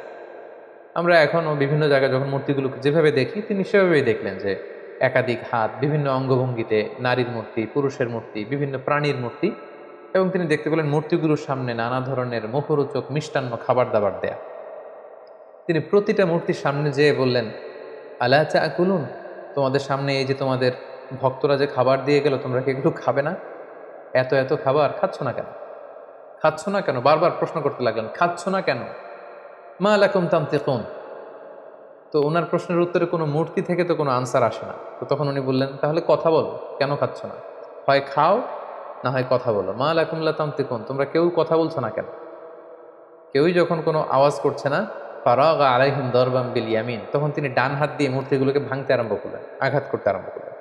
আমরা এখনও বিভিন্ন জায়গায় যখন মূর্তিগুলোকে যেভাবে দেখি, তিনি সেভাবেই দেখলেন যে একাধিক হাত, বিভিন্ন অঙ্গভঙ্গিতে, নারীর মূর্তি, পুরুষের মূর্তি, বিভিন্ন প্রাণীর মূর্তি। এবং তিনি দেখতে পেলেন মূর্তিগুলোর সামনে নানা ধরনের মুখরোচক মিষ্টান্ন খাবার দাবার দেয়া। তিনি প্রতিটা মূর্তির সামনে যেয়ে বললেন, আলা তাকুলুন, তোমাদের সামনে এই যে তোমাদের ভক্তরা যে খাবার দিয়ে গেল, তোমরা কি একটু খাবে না? এত এত খাবার খাচ্ছ না কেন? খাচ্ছ না কেন? বারবার প্রশ্ন করতে লাগলেন, খাচ্ছ না কেন? মা লাকুম তামতিকুন। তো ওনার প্রশ্নের উত্তরে কোনো মূর্তি থেকে তো কোনো আনসার আসে না। তো তখন উনি বললেন, তাহলে কথা বলো, কেন খাচ্ছ না? হয় খাও, না হয় কথা বলো। মা লাকুম লা তামতিকুন, তোমরা কেউ কথা বলছো না কেন? কেউই যখন কোনো আওয়াজ করছে না, ফারাগা আলাইহিম দরবাম বিল ইয়ামিন, তখন তিনি ডান হাত দিয়ে মূর্তিগুলোকে ভাঙতে আরম্ভ করলেন, আঘাত করতে আরম্ভ করলেন।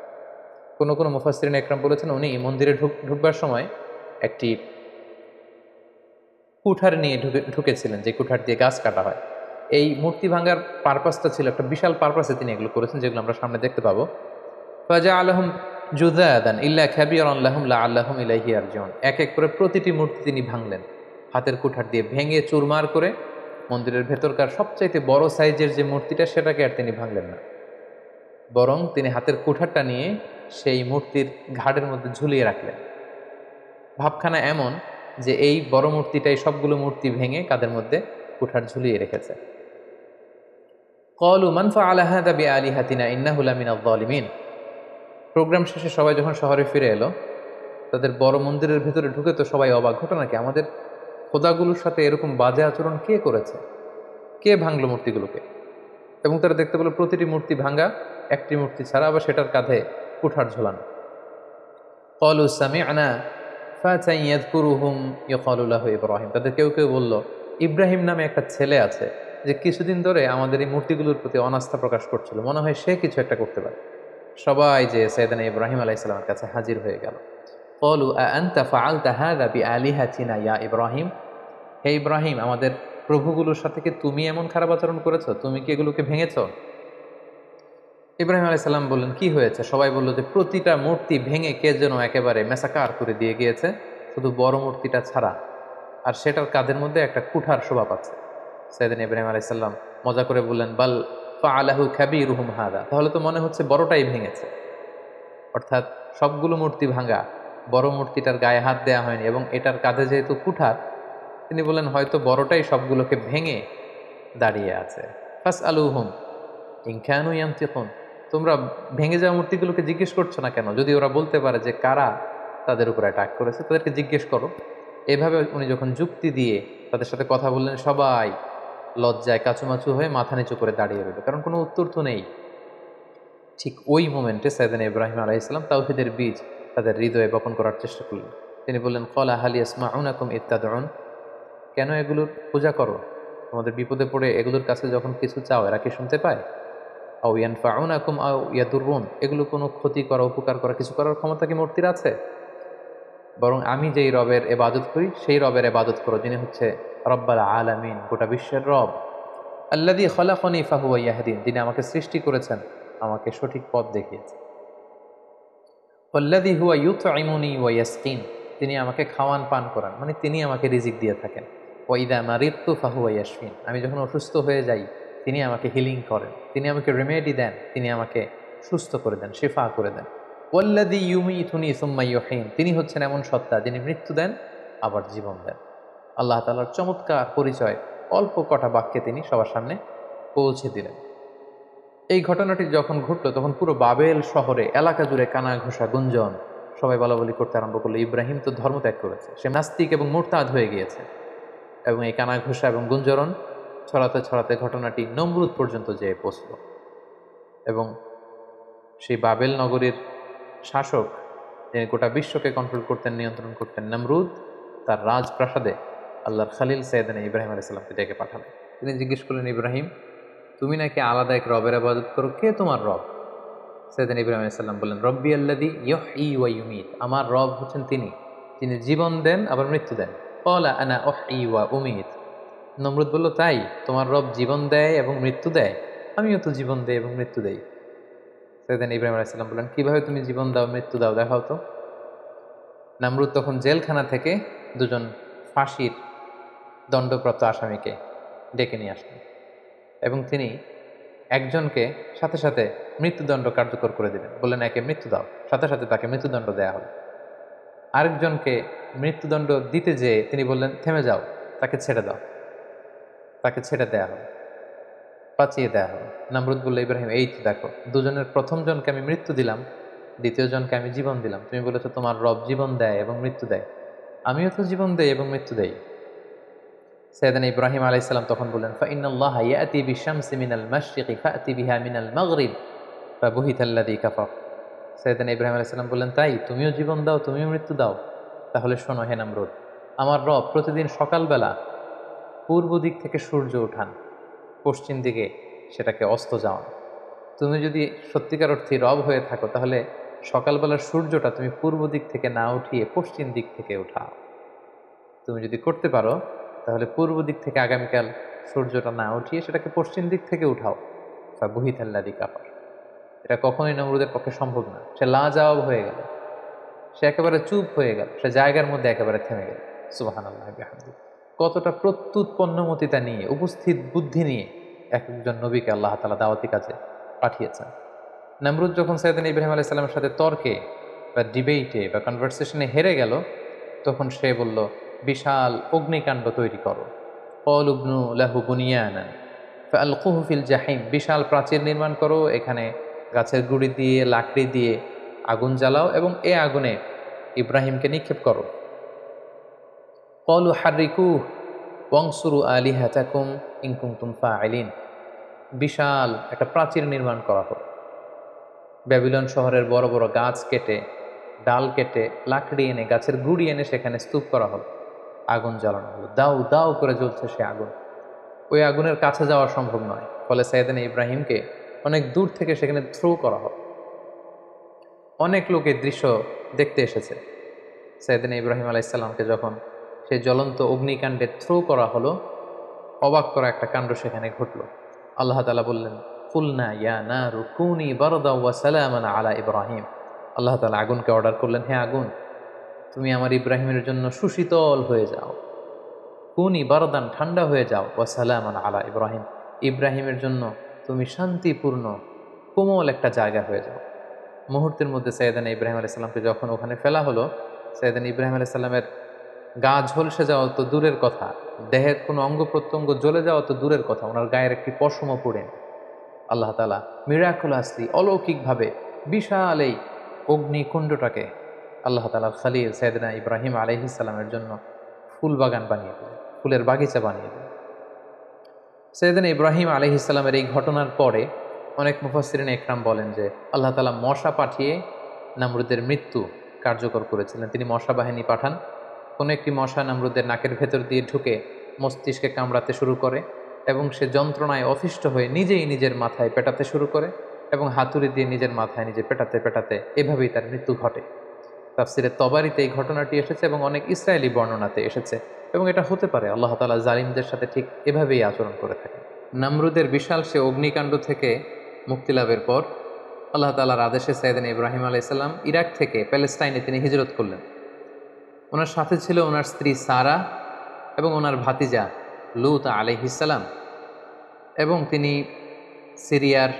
কোনো কোনো মুফাসসিরিন একরাম বলেছেন, উনি মন্দিরে ঢুকবার সময় একটি কুঠার নিয়ে ঢুকেছিলেন, যে কুঠার দিয়ে গাছ কাটা হয়। এই মূর্তি ভাঙার পারপাসটা ছিল একটা বিশাল পারপাসে তিনি এগুলো করেছেন, যেগুলো আমরা সামনে দেখতে পাবো। ফাজা আলহম জুদাদান ইল্লা খাবিরান লাহুম লাআল্লাহুম ইলাইহি ইয়ারজিউন। এক এক করে প্রতিটি মূর্তি তিনি ভাঙলেন, হাতের কুঠার দিয়ে ভেঙে চুরমার করে। মন্দিরের ভেতরকার সবচাইতে বড় সাইজের যে মূর্তিটা, সেটাকে আর তিনি ভাঙলেন না, বরং তিনি হাতের কুঠারটা নিয়ে সেই মূর্তির ঘাড়ের মধ্যে ঝুলিয়ে রাখলেন। ভাবখানা এমন যে এই বড় মূর্তিটাই সবগুলো মূর্তি ভেঙে কাদের মধ্যে কুঠার ঝুলিয়ে রেখেছে। ক্বালু মান ফাআলা হাযা বিআলিহাতিনা ইন্নাহু লামিনায যালিমিন। প্রোগ্রাম শেষে সবাই যখন শহরে ফিরে এলো, তাদের বড় মন্দিরের ভেতরে ঢুকে তো সবাই অবাক, ঘটনা কি? আমাদের খোদাগুলোর সাথে এরকম বাজে আচরণ কে করেছে? কে ভাঙলো মূর্তিগুলোকে? এবং তারা দেখতে পেল প্রতিটি মূর্তি ভাঙা, একটি মূর্তি ছাড়া আবার সেটার কাঁধে কুঠার ঝোলানো। ক্বালু সামি'না ফাতান ইয়াযকুরুহুম ইউকালু লাহু ইব্রাহিম। তাদের কেউ কেউ বলল, ইব্রাহিম নামে একটা ছেলে আছে যে কিছুদিন ধরে আমাদের এই মূর্তিগুলোর প্রতি অনাস্থা প্রকাশ করছিল, মনে হয় সে কিছু একটা করতে পারে। সবাই যে সাইয়েদনা ইব্রাহিম আলাইহিস সালামের কাছে হাজির হয়ে গেল। ক্বালু আনতা ফাআলতা হাযা বিআলিহাতিনা ইয়া ইব্রাহিম। হে ইব্রাহিম, আমাদের প্রভুগুলোর সাথে কি তুমি এমন খারাপ আচরণ করেছো? তুমি কি এগুলোকে ভেঙেছো? ইব্রাহিম আলাইহিস সালাম বললেন, কি হয়েছে? সবাই বলল যে প্রতিটা মূর্তি ভেঙে কে যেন একেবারে মেসাকার করে দিয়ে গিয়েছে, শুধু বড় মূর্তিটা ছাড়া, আর সেটার কাঁধের মধ্যে একটা কুঠার শোভা পাচ্ছে। সাইয়েদনা ইব্রাহিম আলাইহিস সালাম মজা করে বললেন, বাল ফাআলাহু কাবীরুহুম হাদা, তাহলে তো মনে হচ্ছে বড়টাই ভেঙেছে। অর্থাৎ সবগুলো মূর্তি ভাঙা, বড় মূর্তিটার গায়ে হাত দেওয়া হয়নি, এবং এটার কাঁধে যেহেতু কুঠার, তিনি বললেন হয়তো বড়টাই সবগুলোকে ভেঙে দাঁড়িয়ে আছে। ফাসআলুহুম ইন কানু ইয়ানতিকুন, তোমরা ভেঙে যাওয়া মূর্তিগুলোকে জিজ্ঞেস করছো না কেন? যদি ওরা বলতে পারে যে কারা তাদের উপর অ্যাটাক করেছে, তাদেরকে জিজ্ঞেস করো। এভাবে উনি যখন যুক্তি দিয়ে তাদের সাথে কথা বললেন, সবাই লজ্জায় কাচুমাচু হয়ে মাথা নিচু করে দাঁড়িয়ে রইল, কারণ কোনো উত্তর তো নেই। ঠিক ওই মোমেন্টে সাইয়েদনা ইব্রাহিম আলাইহিস সালাম তাওহীদের বীজ তাদের হৃদয়ে বপন করার চেষ্টা করলেন। তিনি বললেন, ক্বালা হাল ইয়াসমাউনাকুম ইয তাদউন, কেন এগুলোর পূজা করো? তোমাদের বিপদে পড়ে এগুলোর কাছে যখন কিছু চাও, এরা কি শুনতে পায়? আও ইয়ানফাউনাকুম আও ইয়াদুররুন, এগুলো কোনো ক্ষতি করা, উপকার করা, কিছু করার ক্ষমতা কি মূর্তির আছে? বরং আমি যেই রবের ইবাদত করি সেই রবের ইবাদত করো, যিনি হচ্ছে রব্বাল আলামিন, গোটা বিশ্বের রব। আল্লাযী খলাকানি ফাহুয়া ইয়াহদিন, যিনি আমাকে সৃষ্টি করেছেন, আমাকে সঠিক পথ দেখিয়েছেন। ওয়াল্লাযী হুয়া ইউতঈমুনি ওয়া ইয়াসকিন, তিনি আমাকে খাওয়ান পান করান, মানে তিনি আমাকে রিজিক দিয়ে থাকেন। ওয়া ইযা মারিদতু ফাহুয়া ইয়াশফিন, আমি যখন অসুস্থ হয়ে যাই তিনি আমাকে হিলিং করেন, তিনি আমাকে রেমেডি দেন, তিনি আমাকে সুস্থ করে দেন, শিফা করে দেন। ওয়াল্লাযী ইউমীতুনি সুম্মা ইউহয়িন, তিনি হচ্ছেন এমন সত্তা যিনি মৃত্যু দেন আবার জীবন দেন। আল্লাহ তাআলার চমৎকার পরিচয় অল্প কটা বাক্যে তিনি সবার সামনে পৌঁছে দিলেন। এই ঘটনাটি যখন ঘটলো তখন পুরো বাবেল শহরে এলাকা জুড়ে কানা ঘোষা গুঞ্জন, সবাই বলাবলি করতে আরম্ভ করলো, ইব্রাহিম তো ধর্মত্যাগ করেছে, সে নাস্তিক এবং মুরতাদ হয়ে গিয়েছে। এবং এই কানা ঘোষা এবং গুঞ্জরণ ছড়াতে ছড়াতে ঘটনাটি নমরুদ পর্যন্ত যেয়ে পৌঁছল। এবং সেই বাবেল নগরীর শাসক, যিনি গোটা বিশ্বকে কন্ট্রোল করতেন, নিয়ন্ত্রণ করতেন, নমরুদ, তার রাজপ্রাসাদে আল্লাহর খালিল সাইয়েদনা ইব্রাহিম আলাইহিস সালামকে ডেকে পাঠালেন। তিনি জিজ্ঞেস করলেন, ইব্রাহিম, তুমি নাকি আলাদা এক রবের ইবাদত করো, কে তোমার রব? সাইয়েদনা ইব্রাহিম আলাইহিস সালাম বললেন, রব্বি আল্লাযী ইউহয়ী ওয়া ইউমীত, আমার রব হচ্ছেন তিনি, যিনি জীবন দেন আবার মৃত্যু দেন। ক্বালা আনা উহয়ী ওয়া উমীত, নমরুদ বলল, তাই তোমার রব জীবন দেয় এবং মৃত্যু দেয়? আমিও তো জীবন দেই এবং মৃত্যু দেই। সাইয়েদনা ইব্রাহিম আলাইহিস সালাম বললেন, কিভাবে তুমি জীবন দাও মৃত্যু দাও, দেখাও তো। নমরুদ তখন জেলখানা থেকে দুজন ফাঁসির দণ্ডপ্রাপ্ত আসামিকে ডেকে নিয়ে আসলেন, এবং তিনি একজনকে সাথে সাথে মৃত্যুদণ্ড কার্যকর করে দিলেন। বললেন, একে মৃত্যু দাও, সাথে সাথে তাকে মৃত্যুদণ্ড দেয়া হলো। আরেকজনকে মৃত্যুদণ্ড দিতে যেয়ে তিনি বললেন, থেমে যাও, তাকে ছেড়ে দাও, তাকে ছেড়ে দেয়া হলো, বাঁচিয়ে দেয়া হলো। নমরুদ বলল, ইব্রাহিম, এই তো দেখো, দুজনের প্রথম জনকে আমি মৃত্যু দিলাম, দ্বিতীয় জনকে আমি জীবন দিলাম। তুমি বলেছো তোমার রব জীবন দেয় এবং মৃত্যু দেয়, আমিও তো জীবন দেই এবং মৃত্যু দেই। সাইয়েদনা ইব্রাহিম আলাইহিস সালাম তখন বললেন, ফাইন্নাল্লাহা ইয়াতি বিশ-শামসি মিনাল মাশরিকি ফাতি বিহা মিনাল মাগরিব ফাবুহিতাল্লাযী কাফার। সাইয়েদনা ইব্রাহিম আলাইহিস সালাম বললেন, তাই তুমিও জীবন দাও, তুমিও মৃত্যু দাও? তাহলে শোনো হে নমরুদ, আমার রব প্রতিদিন সকালবেলা পূর্ব দিক থেকে সূর্য ওঠান, পশ্চিম দিকে সেটাকে অস্ত যাওয়ান। তুমি যদি সত্যিকার অর্থে রব হয়ে থাকো, তাহলে সকালবেলার সূর্যটা তুমি পূর্ব দিক থেকে না উঠিয়ে পশ্চিম দিক থেকে উঠাও। তুমি যদি করতে পারো তাহলে পূর্ব দিক থেকে আগামীকাল সূর্যটা না উঠিয়ে সেটাকে পশ্চিম দিক থেকে উঠাও। ফাবুহিতাল্লাযী কাফার। এটা কখনোই নমরুদের পক্ষে সম্ভব না। সে লাজবাব হয়ে গেল, সে একেবারে চুপ হয়ে গেল, সে জায়গার মধ্যে একেবারে থেমে গেল। সুবহানাল্লাহ বিহামদিহি। কতটা প্রত্যুৎপন্নমতিতা নিয়ে, উপস্থিত বুদ্ধি নিয়ে এক একজন নবীকে আল্লাহ তাআলা দাওয়াতি কাজে পাঠিয়েছেন। নমরুদ যখন সাইয়েদনা ইব্রাহিম আলাইহিস সালামের সাথে তর্কে বা ডিবেটে বা কনভারসেশনে হেরে গেল, তখন সে বলল, বিশাল অগ্নিকাণ্ড তৈরি করো। ক্বালু ইবনু লাহু বুনিয়ানান ফাআলকুহু ফিল জাহিম, বিশাল প্রাচীর নির্মাণ করো, এখানে গাছের গুঁড়ি দিয়ে, লাকড়ি দিয়ে আগুন জ্বালাও এবং এ আগুনে ইব্রাহিমকে নিক্ষেপ করো। ক্বালু হাররিকুহু ওয়ানসুরু আলিহাতাকুম ইন কুনতুম ফাইলিন, বিশাল একটা প্রাচীর নির্মাণ করা হোক, ব্যাবিলন শহরের বড় বড় গাছ কেটে, ডাল কেটে, লাকড়ি এনে, গাছের গুঁড়ি এনে সেখানে স্তূপ করা হলো, আগুন জ্বালানো হলো, দাউ দাউ করে জ্বলছে সে আগুন। ওই আগুনের কাছে যাওয়া সম্ভব নয়, ফলে সাইয়েদনা ইব্রাহিমকে অনেক দূর থেকে সেখানে থ্রো করা হলো। অনেক লোক এই দৃশ্য দেখতে এসেছে। সাইয়েদনা ইব্রাহিম আলাইহিস সালামকে যখন সেই জ্বলন্ত অগ্নিকাণ্ডে থ্রো করা হলো, অবাক করা একটা কাণ্ড সেখানে ঘটল। আল্লাহ তাআলা বললেন, কুলনা ইয়া নারু কুনি বারদাও ওয়া সালামান আলা ইব্রাহিম। আল্লাহ তাআলা আগুনকে অর্ডার করলেন, হে আগুন, তুমি আমার ইব্রাহিমের জন্য সুশীতল হয়ে যাও, কুনি বারদান, ঠান্ডা হয়ে যাও, ওয়া সালামান আলা ইব্রাহিম, ইব্রাহিমের জন্য তুমি শান্তিপূর্ণ কোমল একটা জায়গা হয়ে যাও। মুহূর্তের মধ্যে সৈয়দানা ইব্রাহিম আলাইহিস সালামকে যখন ওখানে ফেলা হলো, সৈয়দানা ইব্রাহিম আলাইহিস সালামের গা ঝলসে যাওয়া তো দূরের কথা, দেহের কোনো অঙ্গ প্রত্যঙ্গ জ্বলে যাওয়া তো দূরের কথা, ওনার গায়ের একটি পশমও পড়ে না। আল্লাহ তাআলা মিরাকুলাসলি অলৌকিকভাবে বিশাল এই অগ্নিকুণ্ডটাকে আল্লাহ তাআলার খলিল সৈয়দনা ইব্রাহিম আলাইহিস সালামের জন্য ফুল বাগান বানিয়ে দিলেন, ফুলের বাগিচা বানিয়ে দিলেন। সৈয়দনা ইব্রাহিম আলাইহিস সালামের এই ঘটনার পরে অনেক মুফাসসিরিন ইকরাম বলেন যে আল্লাহ তাআলা মশা পাঠিয়ে নামরুদের মৃত্যু কার্যকর করেছিলেন। তিনি মশা বাহিনী পাঠান, কোনো একটি মশা নামরুদের নাকের ভেতর দিয়ে ঢুকে মস্তিষ্কে কামড়াতে শুরু করে এবং সে যন্ত্রণায় অতিষ্ঠ হয়ে নিজেই নিজের মাথায় পেটাতে শুরু করে এবং হাতুড়ি দিয়ে নিজের মাথায় নিজে পেটাতে পেটাতে এভাবেই তার মৃত্যু ঘটে। তাফসিরে তবারিতে এই ঘটনাটি এসেছে এবং অনেক ইসরায়েলি বর্ণনাতে এসেছে এবং এটা হতে পারে আল্লাহ তাআলা জালিমদের সাথে ঠিক এভাবেই আচরণ করে থাকেন। নামরুদের বিশাল সে অগ্নিকাণ্ড থেকে মুক্তি লাভের পর আল্লাহ তাআলার আদেশে সৈয়দনা ইব্রাহিম আলাইহিস সালাম ইরাক থেকে প্যালেস্টাইনে তিনি হিজরত করলেন। ওনার সাথে ছিল ওনার স্ত্রী সারা এবং ওনার ভাতিজা লূত আলাইহিস সালাম, এবং তিনি সিরিয়ার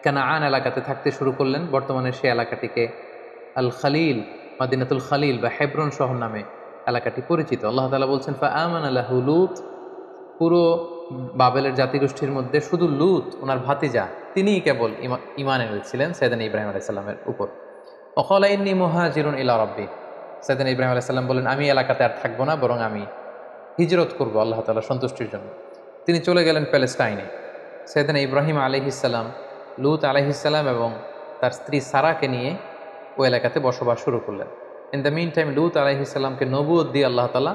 কানাআন এলাকাতে থাকতে শুরু করলেন। বর্তমানে সে এলাকাটিকে আল খালিল, মাদিনাতুল খালিল বা হেব্রন শহর নামে এলাকাটি পরিচিত। আল্লাহ তাআলা বলছেন ফাআমানা লাহু লূত, পুরো বাবেলের জাতিগোষ্ঠীর মধ্যে শুধু লূত ওনার ভাতিজা তিনিই কেবল ঈমান এনেছিলেন সৈয়দনা ইব্রাহিম আলাইহিস সালামের উপর। ওয়াকালা ইন্নী মুহাজিরুন ইলা রাব্বি, সৈয়দনা ইব্রাহিম আলাইহিস সালাম বলেন আমি এলাকাতে আর থাকবো না, বরং আমি হিজরত করব আল্লাহ তাআলার সন্তুষ্টির জন্য। তিনি চলে গেলেন প্যালেস্টাইনে। সৈয়দনা ইব্রাহিম আলাইহিস সালাম, লূত আলাইহিস সালাম এবং তার স্ত্রী সারাকে নিয়ে ওই এলাকাতে বসবাস শুরু করলেন। ইন দ্য মিন টাইম লূত আলাইহিস সালামকে নবুয়ত দিয়ে আল্লাহ তাআলা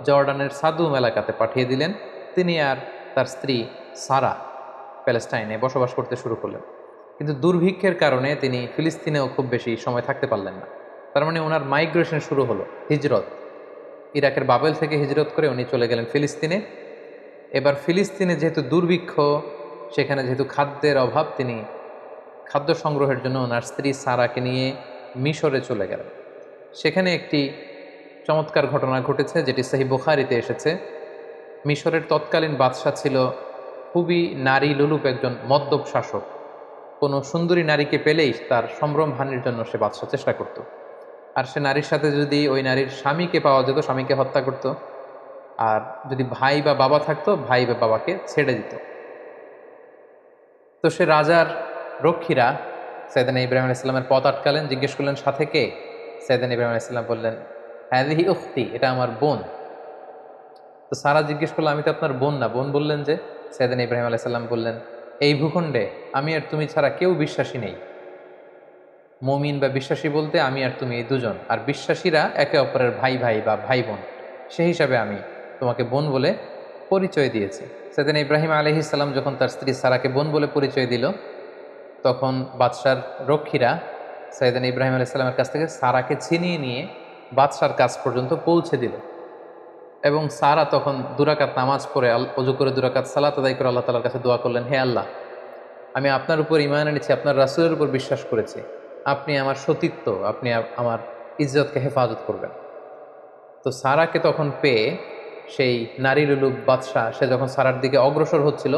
জর্ডানের সাদুম এলাকাতে পাঠিয়ে দিলেন। তিনি আর তার স্ত্রী সারা প্যালেস্টাইনে বসবাস করতে শুরু করলেন। কিন্তু দুর্ভিক্ষের কারণে তিনি ফিলিস্তিনেও খুব বেশি সময় থাকতে পারলেন না। তার মানে ওনার মাইগ্রেশন শুরু হলো, হিজরত। ইরাকের বাবেল থেকে হিজরত করে উনি চলে গেলেন ফিলিস্তিনে। এবার ফিলিস্তিনে যেহেতু দুর্ভিক্ষ, সেখানে যেহেতু খাদ্যের অভাব, তিনি খাদ্য সংগ্রহের জন্য ওনার স্ত্রী সারাকে নিয়ে মিশরে চলে গেলেন। সেখানে একটি চমৎকার ঘটনা ঘটেছে যেটি সহিহ বুখারীতে এসেছে। মিশরের তৎকালীন বাদশা ছিল খুবই নারী লোলুপ একজন মদ্যপ শাসক। কোনো সুন্দরী নারীকে পেলেই তার সম্ভ্রম হানির জন্য সে বাদশা চেষ্টা করত। আর সে নারীর সাথে যদি ওই নারীর স্বামীকে পাওয়া যেত, স্বামীকে হত্যা করত। আর যদি ভাই বা বাবা থাকতো, ভাই বা বাবাকে ছেড়ে দিত। তো সে রাজার রক্ষীরা সৈয়দনা ইব্রাহিম আলাইহিস সালামের পথ আটকালেন, জিজ্ঞেস করলেন সাথে কে? সৈয়দনা ইব্রাহিম আলাইহিস সালাম বললেন হাযিহি উখতি, এটা আমার বোন। তো সারা জিজ্ঞেস করলো আমি তো আপনার বোন না। বোন বললেন যে, সৈয়দনা ইব্রাহিম আলাইহিস সালাম বললেন এই ভূখণ্ডে আমি আর তুমি ছাড়া কেউ বিশ্বাসী নেই। মুমিন বা বিশ্বাসী বলতে আমি আর তুমি এই দুজন, আর বিশ্বাসীরা একে অপরের ভাই ভাই বা ভাই বোন, সেই হিসাবে আমি তোমাকে বোন বলে পরিচয় দিয়েছি। সৈয়দনা ইব্রাহিম আলাইহিস সালাম যখন তার স্ত্রী সারাকে বোন বলে পরিচয় দিল, তখন বাদশার রক্ষীরা সৈয়দনা ইব্রাহিম আলাইহিস সালামের কাছ থেকে সারাকে ছিনিয়ে নিয়ে বাদশার কাছ পর্যন্ত পৌঁছে দিল। এবং সারা তখন দুরাকাত নামাজ পড়ে অজু করে দুরাকাত সালাত আদায় করে আল্লাহ তাআলার কাছে দোয়া করলেন, হে আল্লাহ, আমি আপনার উপর ঈমান এনেছি, আপনার রাসূলের উপর বিশ্বাস করেছি, আপনি আমার সতীত্ব, আপনি আমার ইজ্জতকে হেফাজত করবেন। তো সারাকে তখন পেয়ে সেই নারী লুলুপ বাদশাহ, সে যখন সারার দিকে অগ্রসর হচ্ছিল,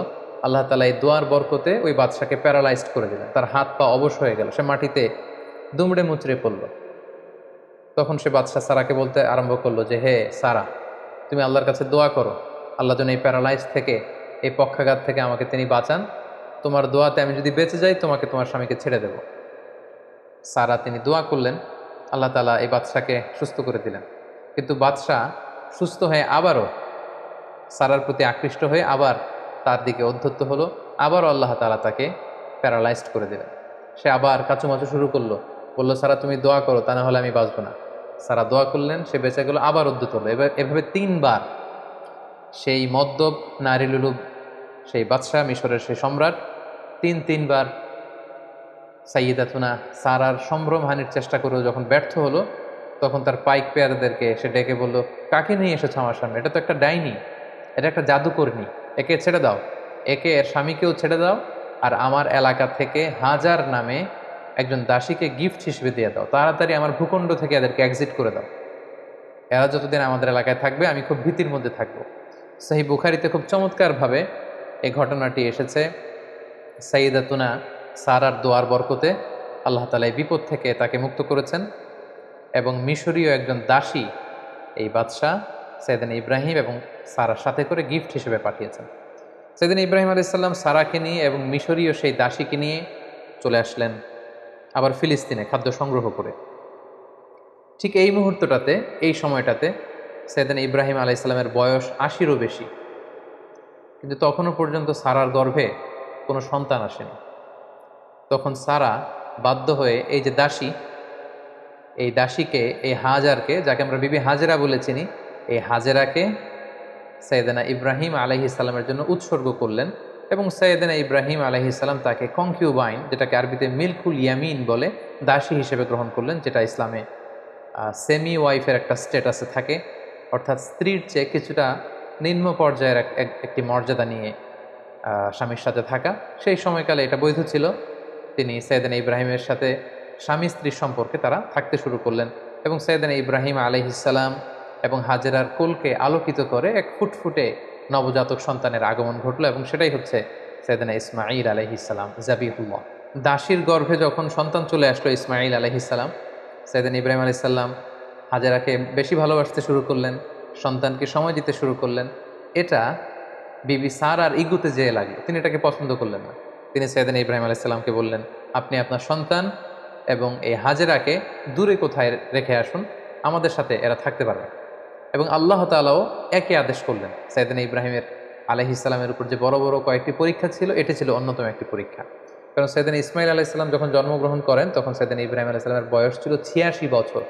আল্লাহ তাআলা এই দোয়ার বরকতে ওই বাদশাকে প্যারালাইজড করে দিলেন। তার হাত পা অবশ হয়ে গেল, সে মাটিতে দুমড়ে মুচড়ে পড়ল। তখন সে বাদশাহ সারাকে বলতে আরম্ভ করলো যে, হে সারা, তুমি আল্লাহর কাছে দোয়া করো, আল্লাহ যেন এই প্যারালাইজ থেকে, এই পক্ষাঘাত থেকে আমাকে তিনি বাঁচান। তোমার দোয়াতে আমি যদি বেঁচে যাই, তোমাকে তোমার স্বামীকে ছেড়ে দেব। সারা তিনি দোয়া করলেন, আল্লাহ তাআলা এই বাদশাকে সুস্থ করে দিলেন। কিন্তু বাদশাহ সুস্থ হয়ে আবারও সারার প্রতি আকৃষ্ট হয়ে আবার তার দিকে উদ্ধত্ত হলো, আবারও আল্লাহ তাআলা তাকে প্যারালাইজড করে দিলেন। সে আবার কাচুমাচু শুরু করলো, বললো সারা তুমি দোয়া করো, তা না হলে আমি বাঁচবো না। সারা দোয়া করলেন, সে বেঁচে গেল, আবার উদ্ধত হলো। এভাবে 3 বার সেই মদ্যপ নারী লুলুপ সেই বাদশাহ, মিশরের সেই সম্রাট, 3 বার সাইয়্যিদাতুনা সারার সম্ভ্রমহানির চেষ্টা করেও যখন ব্যর্থ হলো, তখন তার পাইক পেয়ারদেরকে সে ডেকে বলল, কাকে নিয়ে এসেছো আমার সামনে? এটা তো একটা ডাইনি, এটা একটা জাদুকর্ণী, একে ছেড়ে দাও, একে এর স্বামীকেও ছেড়ে দাও, আর আমার এলাকা থেকে হাজার নামে একজন দাসীকে গিফট হিসেবে দিয়ে দাও। তাড়াতাড়ি আমার ভূখণ্ড থেকে এদেরকে এক্সিট করে দাও। এরা যতদিন আমাদের এলাকায় থাকবে আমি খুব ভীতির মধ্যে থাকবো। সহিহ বুখারীতে খুব চমৎকারভাবে এই ঘটনাটি এসেছে। সাইয়্যিদাতুনা সারার দোয়ার বরকতে আল্লাহ তাআলা এই বিপদ থেকে তাকে মুক্ত করেছেন এবং মিশরীয় একজন দাসী এই বাদশাহ সাইয়েদনা ইব্রাহিম এবং সারার সাথে করে গিফট হিসেবে পাঠিয়েছেন। সাইয়েদনা ইব্রাহিম আলাইহিস সালাম সারাকে নিয়ে এবং মিশরীয় সেই দাসীকে নিয়ে চলে আসলেন আবার ফিলিস্তিনে খাদ্য সংগ্রহ করে। ঠিক এই মুহূর্তটাতে, এই সময়টাতে সাইয়েদনা ইব্রাহিম আলাইহিস সালামের বয়স ৮০-ও বেশি, কিন্তু তখনও পর্যন্ত সারার গর্ভে কোনো সন্তান আসেনি। তখন সারা বাধ্য হয়ে এই যে দাসী, এই দাসীকে, এই হাজারকে, যাকে আমরা বিবি হাজেরা বলে চিনি, এই হাজেরাকে সাইয়েদনা ইব্রাহিম আলাইহিস সালামের জন্য উৎসর্গ করলেন এবং সাইয়েদনা ইব্রাহিম আলাইহিস সালাম তাকে কনকিউবাইন, যেটাকে আরবিতে মিলকুল ইয়ামিন বলে, দাসী হিসেবে গ্রহণ করলেন, যেটা ইসলামে সেমি ওয়াইফের একটা স্ট্যাটাসে থাকে, অর্থাৎ স্ত্রীর চেয়ে কিছুটা নিম্ন পর্যায়ের একটি মর্যাদা নিয়ে স্বামীর সাথে থাকা। সেই সময়কালে এটা বৈধ ছিল। তিনি সাইয়েদনা ইব্রাহিমের সাথে স্বামী স্ত্রীর সম্পর্কে তারা থাকতে শুরু করলেন এবং সাইয়েদনা ইব্রাহিম আলাইহিস সালাম এবং হাজেরার কোলকে আলোকিত করে এক ফুটফুটে নবজাতক সন্তানের আগমন ঘটল এবং সেটাই হচ্ছে সাইয়েদনা ইসমাঈল আলাইহিস সালাম জাবিহুল্লাহ। দাসীর গর্ভে যখন সন্তান চলে আসলো ইসমাঈল আলাইহিস সালাম, সাইয়েদনা ইব্রাহিম আলাইহিস সালাম হাজেরাকে বেশি ভালোবাসতে শুরু করলেন, সন্তানকে সময় দিতে শুরু করলেন। এটা বিবি সারার ইগুতে যেয়ে লাগলো, তিনি এটাকে পছন্দ করলেন না। তিনি সাইয়েদনা ইব্রাহিম আলাইহিস সালামকে বললেন, আপনি আপনার সন্তান এবং এই হাজেরাকে দূরে কোথায় রেখে আসুন, আমাদের সাথে এরা থাকতে পারবে। এবং আল্লাহ তাআলাও একই আদেশ করলেন। সাইয়েদনা ইব্রাহিমের আলাইহিস সালামের উপর যে বড় বড় কয়েকটি পরীক্ষা ছিল, এটি ছিল অন্যতম একটি পরীক্ষা। কারণ সাইয়েদনা ইসমাঈল আলাইহিস সালাম যখন জন্মগ্রহণ করেন, তখন সাইয়েদনা ইব্রাহিম আলাইহিস সালামের বয়স ছিল ৮৬ বছর।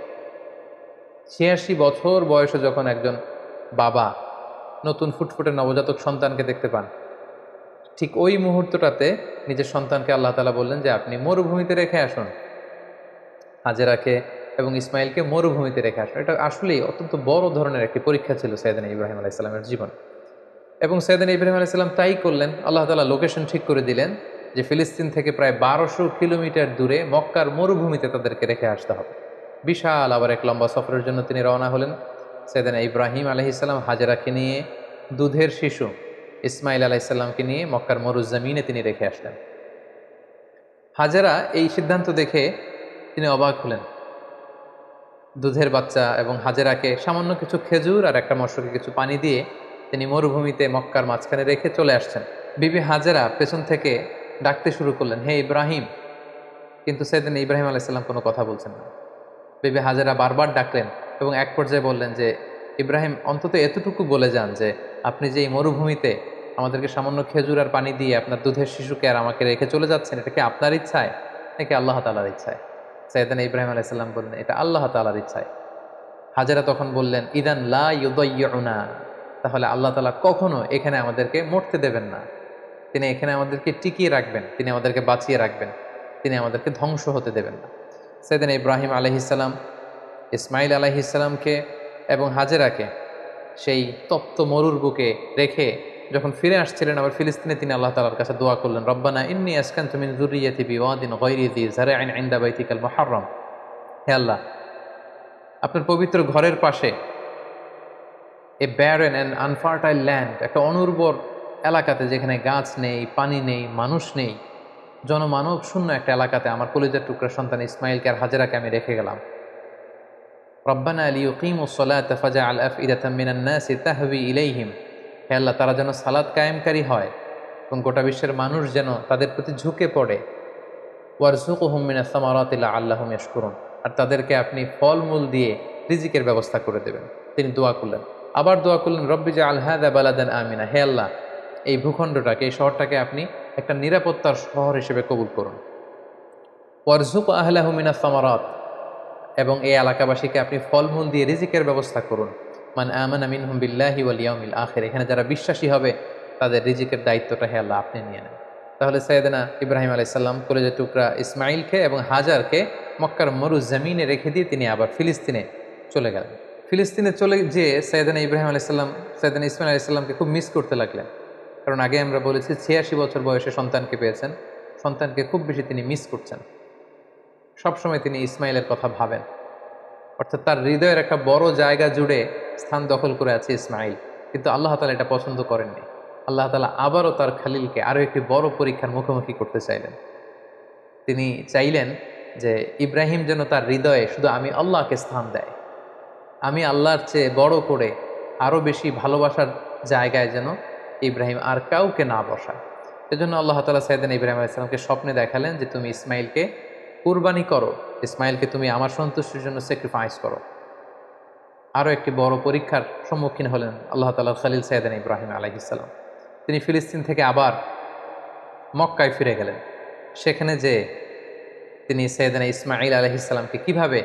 ৮৬ বছর বয়সে যখন একজন বাবা নতুন ফুটফুটে নবজাতক সন্তানকে দেখতে পান, ঠিক ওই মুহূর্তটাতে নিজের সন্তানকে আল্লাহ তাআলা বললেন যে আপনি মরুভূমিতে রেখে আসুন, হাজেরাকে এবং ইসমাইলকে মরুভূমিতে রেখে আসুন। এটা আসলেই অত্যন্ত বড় ধরনের একটি পরীক্ষা ছিল সাইয়েদনা ইব্রাহিম আলাইহিস সালামের জীবন। এবং সাইয়েদনা ইব্রাহিম আলাইহিস সালাম তাই করলেন। আল্লাহ তাআলা লোকেশন ঠিক করে দিলেন যে ফিলিস্তিন থেকে প্রায় ১২০০ কিলোমিটার দূরে মক্কার মরুভূমিতে তাদেরকে রেখে আসতে হবে। বিশাল আবার এক লম্বা সফরের জন্য তিনি রওনা হলেন। সাইয়েদনা ইব্রাহিম আলাইহিস সালাম হাজেরাকে নিয়ে, দুধের শিশু ইসমাইল আলাইহিস সালামকে নিয়ে মক্কার মরুজমিনে তিনি রেখে আসলেন। হাজেরা এই সিদ্ধান্ত দেখে তিনি অবাক হলেন। দুধের বাচ্চা এবং হাজেরাকে সামান্য কিছু খেজুর আর একটা মশকে কিছু পানি দিয়ে তিনি মরুভূমিতে মক্কার মাঝখানে রেখে চলে আসছেন। বিবি হাজেরা পেছন থেকে ডাকতে শুরু করলেন, হে ইব্রাহিম, কিন্তু সাইয়েদনা ইব্রাহিম আলাইহিস সালাম কোনো কথা বলছেন না। বিবি হাজেরা বারবার ডাকলেন এবং এক পর্যায়ে বললেন যে ইব্রাহিম, অন্তত এতটুকু বলে যান যে আপনি যে এই মরুভূমিতে আমাদেরকে সামান্য খেজুর আর পানি দিয়ে আপনার দুধের শিশুকে আর আমাকে রেখে চলে যাচ্ছেন, এটা কি আপনার ইচ্ছায় নাকি আল্লাহ তাআলার ইচ্ছায়? সাইয়েদনা ইব্রাহিম আলাইহিস সালাম বললেন, এটা আল্লাহ তাআলার ইচ্ছায়। হাজেরা তখন বললেন, ইদান লা ইউদাইয়ুনা, তাহলে আল্লাহ তাআলা কখনো এখানে আমাদেরকে মরতে দেবেন না, তিনি এখানে আমাদেরকে টিকিয়ে রাখবেন, তিনি আমাদেরকে বাঁচিয়ে রাখবেন, তিনি আমাদেরকে ধ্বংস হতে দেবেন না। সাইয়েদনা ইব্রাহিম আলাইহিস সালাম ইসমাইল আলাইহিস সালামকে এবং হাজেরাকে সেই তপ্ত মরুর বুকে রেখে যখন ফিরে আসছিলেন আবার ফিলিস্তিনে, তিনি আল্লাহ তাআলার কাছে দোয়া করলেন, রব্বানা ইন্নী আসকানতু মিন যুররিয়্যাতি বিওয়াদিন গায়রি যি যার'ইন ইনদা বাইতিকাল মুহাররম, হে আল্লাহ, আপনার পবিত্র ঘরের পাশে এ ব্যারেন অ্যান্ড আনফার্টাইল ল্যান্ড, একটা অনুর্বর এলাকাতে যেখানে গাছ নেই, পানি নেই, মানুষ নেই, জনমানব শূন্য একটা এলাকাতে আমার কলিজার টুকরা সন্তান ইসমাইলকে আর হাজেরাকে আমি রেখে গেলাম। রব্বানা লিয়ুকিমুস সালাতা ফাজআল আফইদাতাম মিনান নাসি তাহওয়ি ইলাইহিম, হে আল্লাহ, তারা যেন সালাত কায়েমকারী হয় এবং গোটা বিশ্বের মানুষ যেন তাদের প্রতি ঝুঁকে পড়ে। ওয়ারযুকহুম মিনাস সামারাতি লাআল্লাহুম ইয়াশকুরুন, আর তাদেরকে আপনি ফলমূল দিয়ে রিজিকের ব্যবস্থা করে দেবেন। তিনি দোয়া করলেন, আবার দোয়া করলেন, রব্বি জাআল হাযা বালাদান আমিনা, হে আল্লাহ, এই ভূখণ্ডটাকে, এই শহরটাকে আপনি একটা নিরাপত্তার শহর হিসেবে কবুল করুন। ওয়ারযুক আহলাহু মিনাস সামারাত, এবং এই এলাকাবাসীকে আপনি ফলমূল দিয়ে রিজিকের ব্যবস্থা করুন। মান আমানা মিনহুম বিল্লাহি ওয়াল ইয়াউমিল আখির, এখানে যারা বিশ্বাসী হবে তাদের রিজিকের দায়িত্বটা হে আল্লাহ আপনি নিয়ে নেন। তাহলে সাইয়েদনা ইব্রাহিম আলাইহিস সালাম কলেজের টুকরা ইসমাইলকে এবং হাজারকে মক্কার মরুজমিনে রেখে দিয়ে তিনি আবার ফিলিস্তিনে চলে গেলেন। ফিলিস্তিনে চলে যেয়ে সাইয়েদনা ইব্রাহিম আলাইহিস সালাম সাইয়েদনা ইসমাইল আলাইহিস সালামকে খুব মিস করতে লাগলেন। কারণ আগে আমরা বলেছি ৮৬ বছর বয়সে সন্তানকে পেয়েছেন, সন্তানকে খুব বেশি তিনি মিস করছেন। সবসময় তিনি ইসমাইলের কথা ভাবেন, অর্থাৎ তার হৃদয়ের একটা বড় জায়গা জুড়ে স্থান দখল করে আছে ইসমাইল, কিন্তু আল্লাহ তাআলা এটা পছন্দ করেননি। আল্লাহ তাআলা আবারও তার খালিলকে আরও একটি বড় পরীক্ষার মুখোমুখি করতে চাইলেন। তিনি চাইলেন যে ইব্রাহিম যেন তার হৃদয়ে শুধু আমি আল্লাহকে স্থান দেয়, আমি আল্লাহর চেয়ে বড় করে আরও বেশি ভালোবাসার জায়গায় যেন ইব্রাহিম আর কাউকে না বসায়। এজন্য আল্লাহ তাআলা সাইয়েদনা ইব্রাহিম আলাইহিস সালামকে স্বপ্নে দেখালেন যে তুমি ইসমাইলকে কুরবানি করো, ইসমাইলকে তুমি আমার সন্তুষ্টির জন্য স্যাক্রিফাইস করো। আরও একটি বড় পরীক্ষার সম্মুখীন হলেন আল্লাহ তাআলার খলিল সাইয়েদনা ইব্রাহিম আলাইহিস সালাম। তিনি ফিলিস্তিন থেকে আবার মক্কায় ফিরে গেলেন। সেখানে যে তিনি সাইয়েদনা ইসমাঈল আলাইহিস সালামকে কীভাবে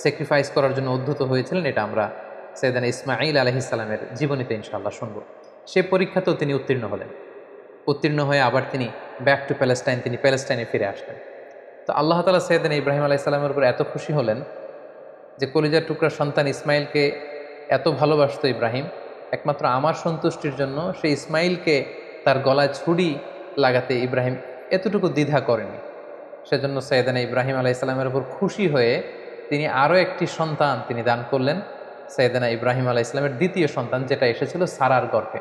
স্যাক্রিফাইস করার জন্য উদ্ধত হয়েছিলেন, এটা আমরা সাইয়েদনা ইসমাঈল আলাইহিস সালামের জীবনীতে ইনশাআল্লাহ শুনব। সে পরীক্ষাতেও তিনি উত্তীর্ণ হলেন। উত্তীর্ণ হয়ে আবার তিনি ব্যাক টু প্যালেস্টাইন, তিনি প্যালেস্টাইনে ফিরে আসলেন। তো আল্লাহ তাআলা সাইয়েদনা ইব্রাহিম আলাইহিস সালামের উপর এত খুশি হলেন যে কলিজার টুকরা সন্তান ইসমাইলকে এত ভালোবাসতো ইব্রাহিম, একমাত্র আমার সন্তুষ্টির জন্য সে ইসমাইলকে তার গলায় ছুরি লাগাতে ইব্রাহিম এতটুকু দ্বিধা করেনি। সেজন্য সাইয়েদনা ইব্রাহিম আলাইহিস সালামের উপর খুশি হয়ে তিনি আরও একটি সন্তান তিনি দান করলেন, সাইয়েদনা ইব্রাহিম আলাইহিস সালামের দ্বিতীয় সন্তান, যেটা এসেছিল সারার গর্ভে।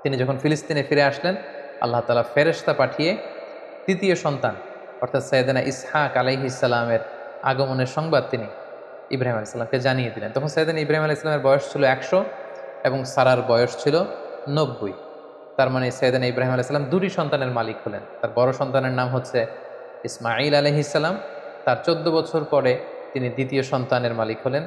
তিনি যখন ফিলিস্তিনে ফিরে আসলেন, আল্লাহ তাআলা ফেরেশতা পাঠিয়ে তৃতীয় সন্তান অর্থাৎ সাইয়েদনা ইসহাক আলাইহিস সালামের আগমনের সংবাদ তিনি ইব্রাহিম আলাইহিস সালামকে জানিয়ে দিলেন। তখন সাইয়েদনা ইব্রাহিম আলাইহিস সালামের বয়স ছিল 100 এবং সারার বয়স ছিল 90। তার মানে সাইয়েদনা ইব্রাহিম আলাইহিস সালাম দুটি সন্তানের মালিক হলেন। তার বড় সন্তানের নাম হচ্ছে ইসমাঈল আলাইহিস সালাম। তার 14 বছর পরে তিনি দ্বিতীয় সন্তানের মালিক হলেন,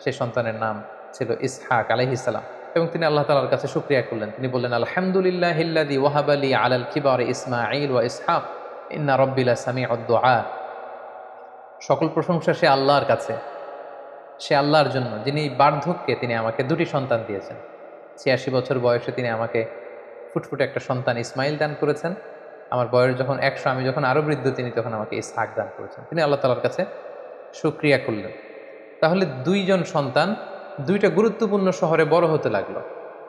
সেই সন্তানের নাম ছিল ইসহাক আলাইহিস সালাম। এবং তিনি আল্লাহ তাআলার কাছে শুকরিয়া করলেন। তিনি বললেন, আলহামদুলিল্লাহিল্লাযী ওয়াহাবা লি আলাল কিবারি ইসমাঈল ওয়া ইসহাক ইন্না রাব্বি লাসামিউদ দুআ। সকল প্রশংসা সে আল্লাহর কাছে, সে আল্লাহর জন্য যিনি বার্ধক্যে তিনি আমাকে দুটি সন্তান দিয়েছেন। 86 বছর বয়সে তিনি আমাকে ফুটফুটে একটা সন্তান ইসমাইল দান করেছেন। আমার বয়স যখন 100, আমি যখন আরও বৃদ্ধ, তিনি তখন আমাকে ইসহাক দান করেছেন। তিনি আল্লাহ তাআলার কাছে শুকরিয়া করলেন। তাহলে দুইজন সন্তান দুইটা গুরুত্বপূর্ণ শহরে বড় হতে লাগলো।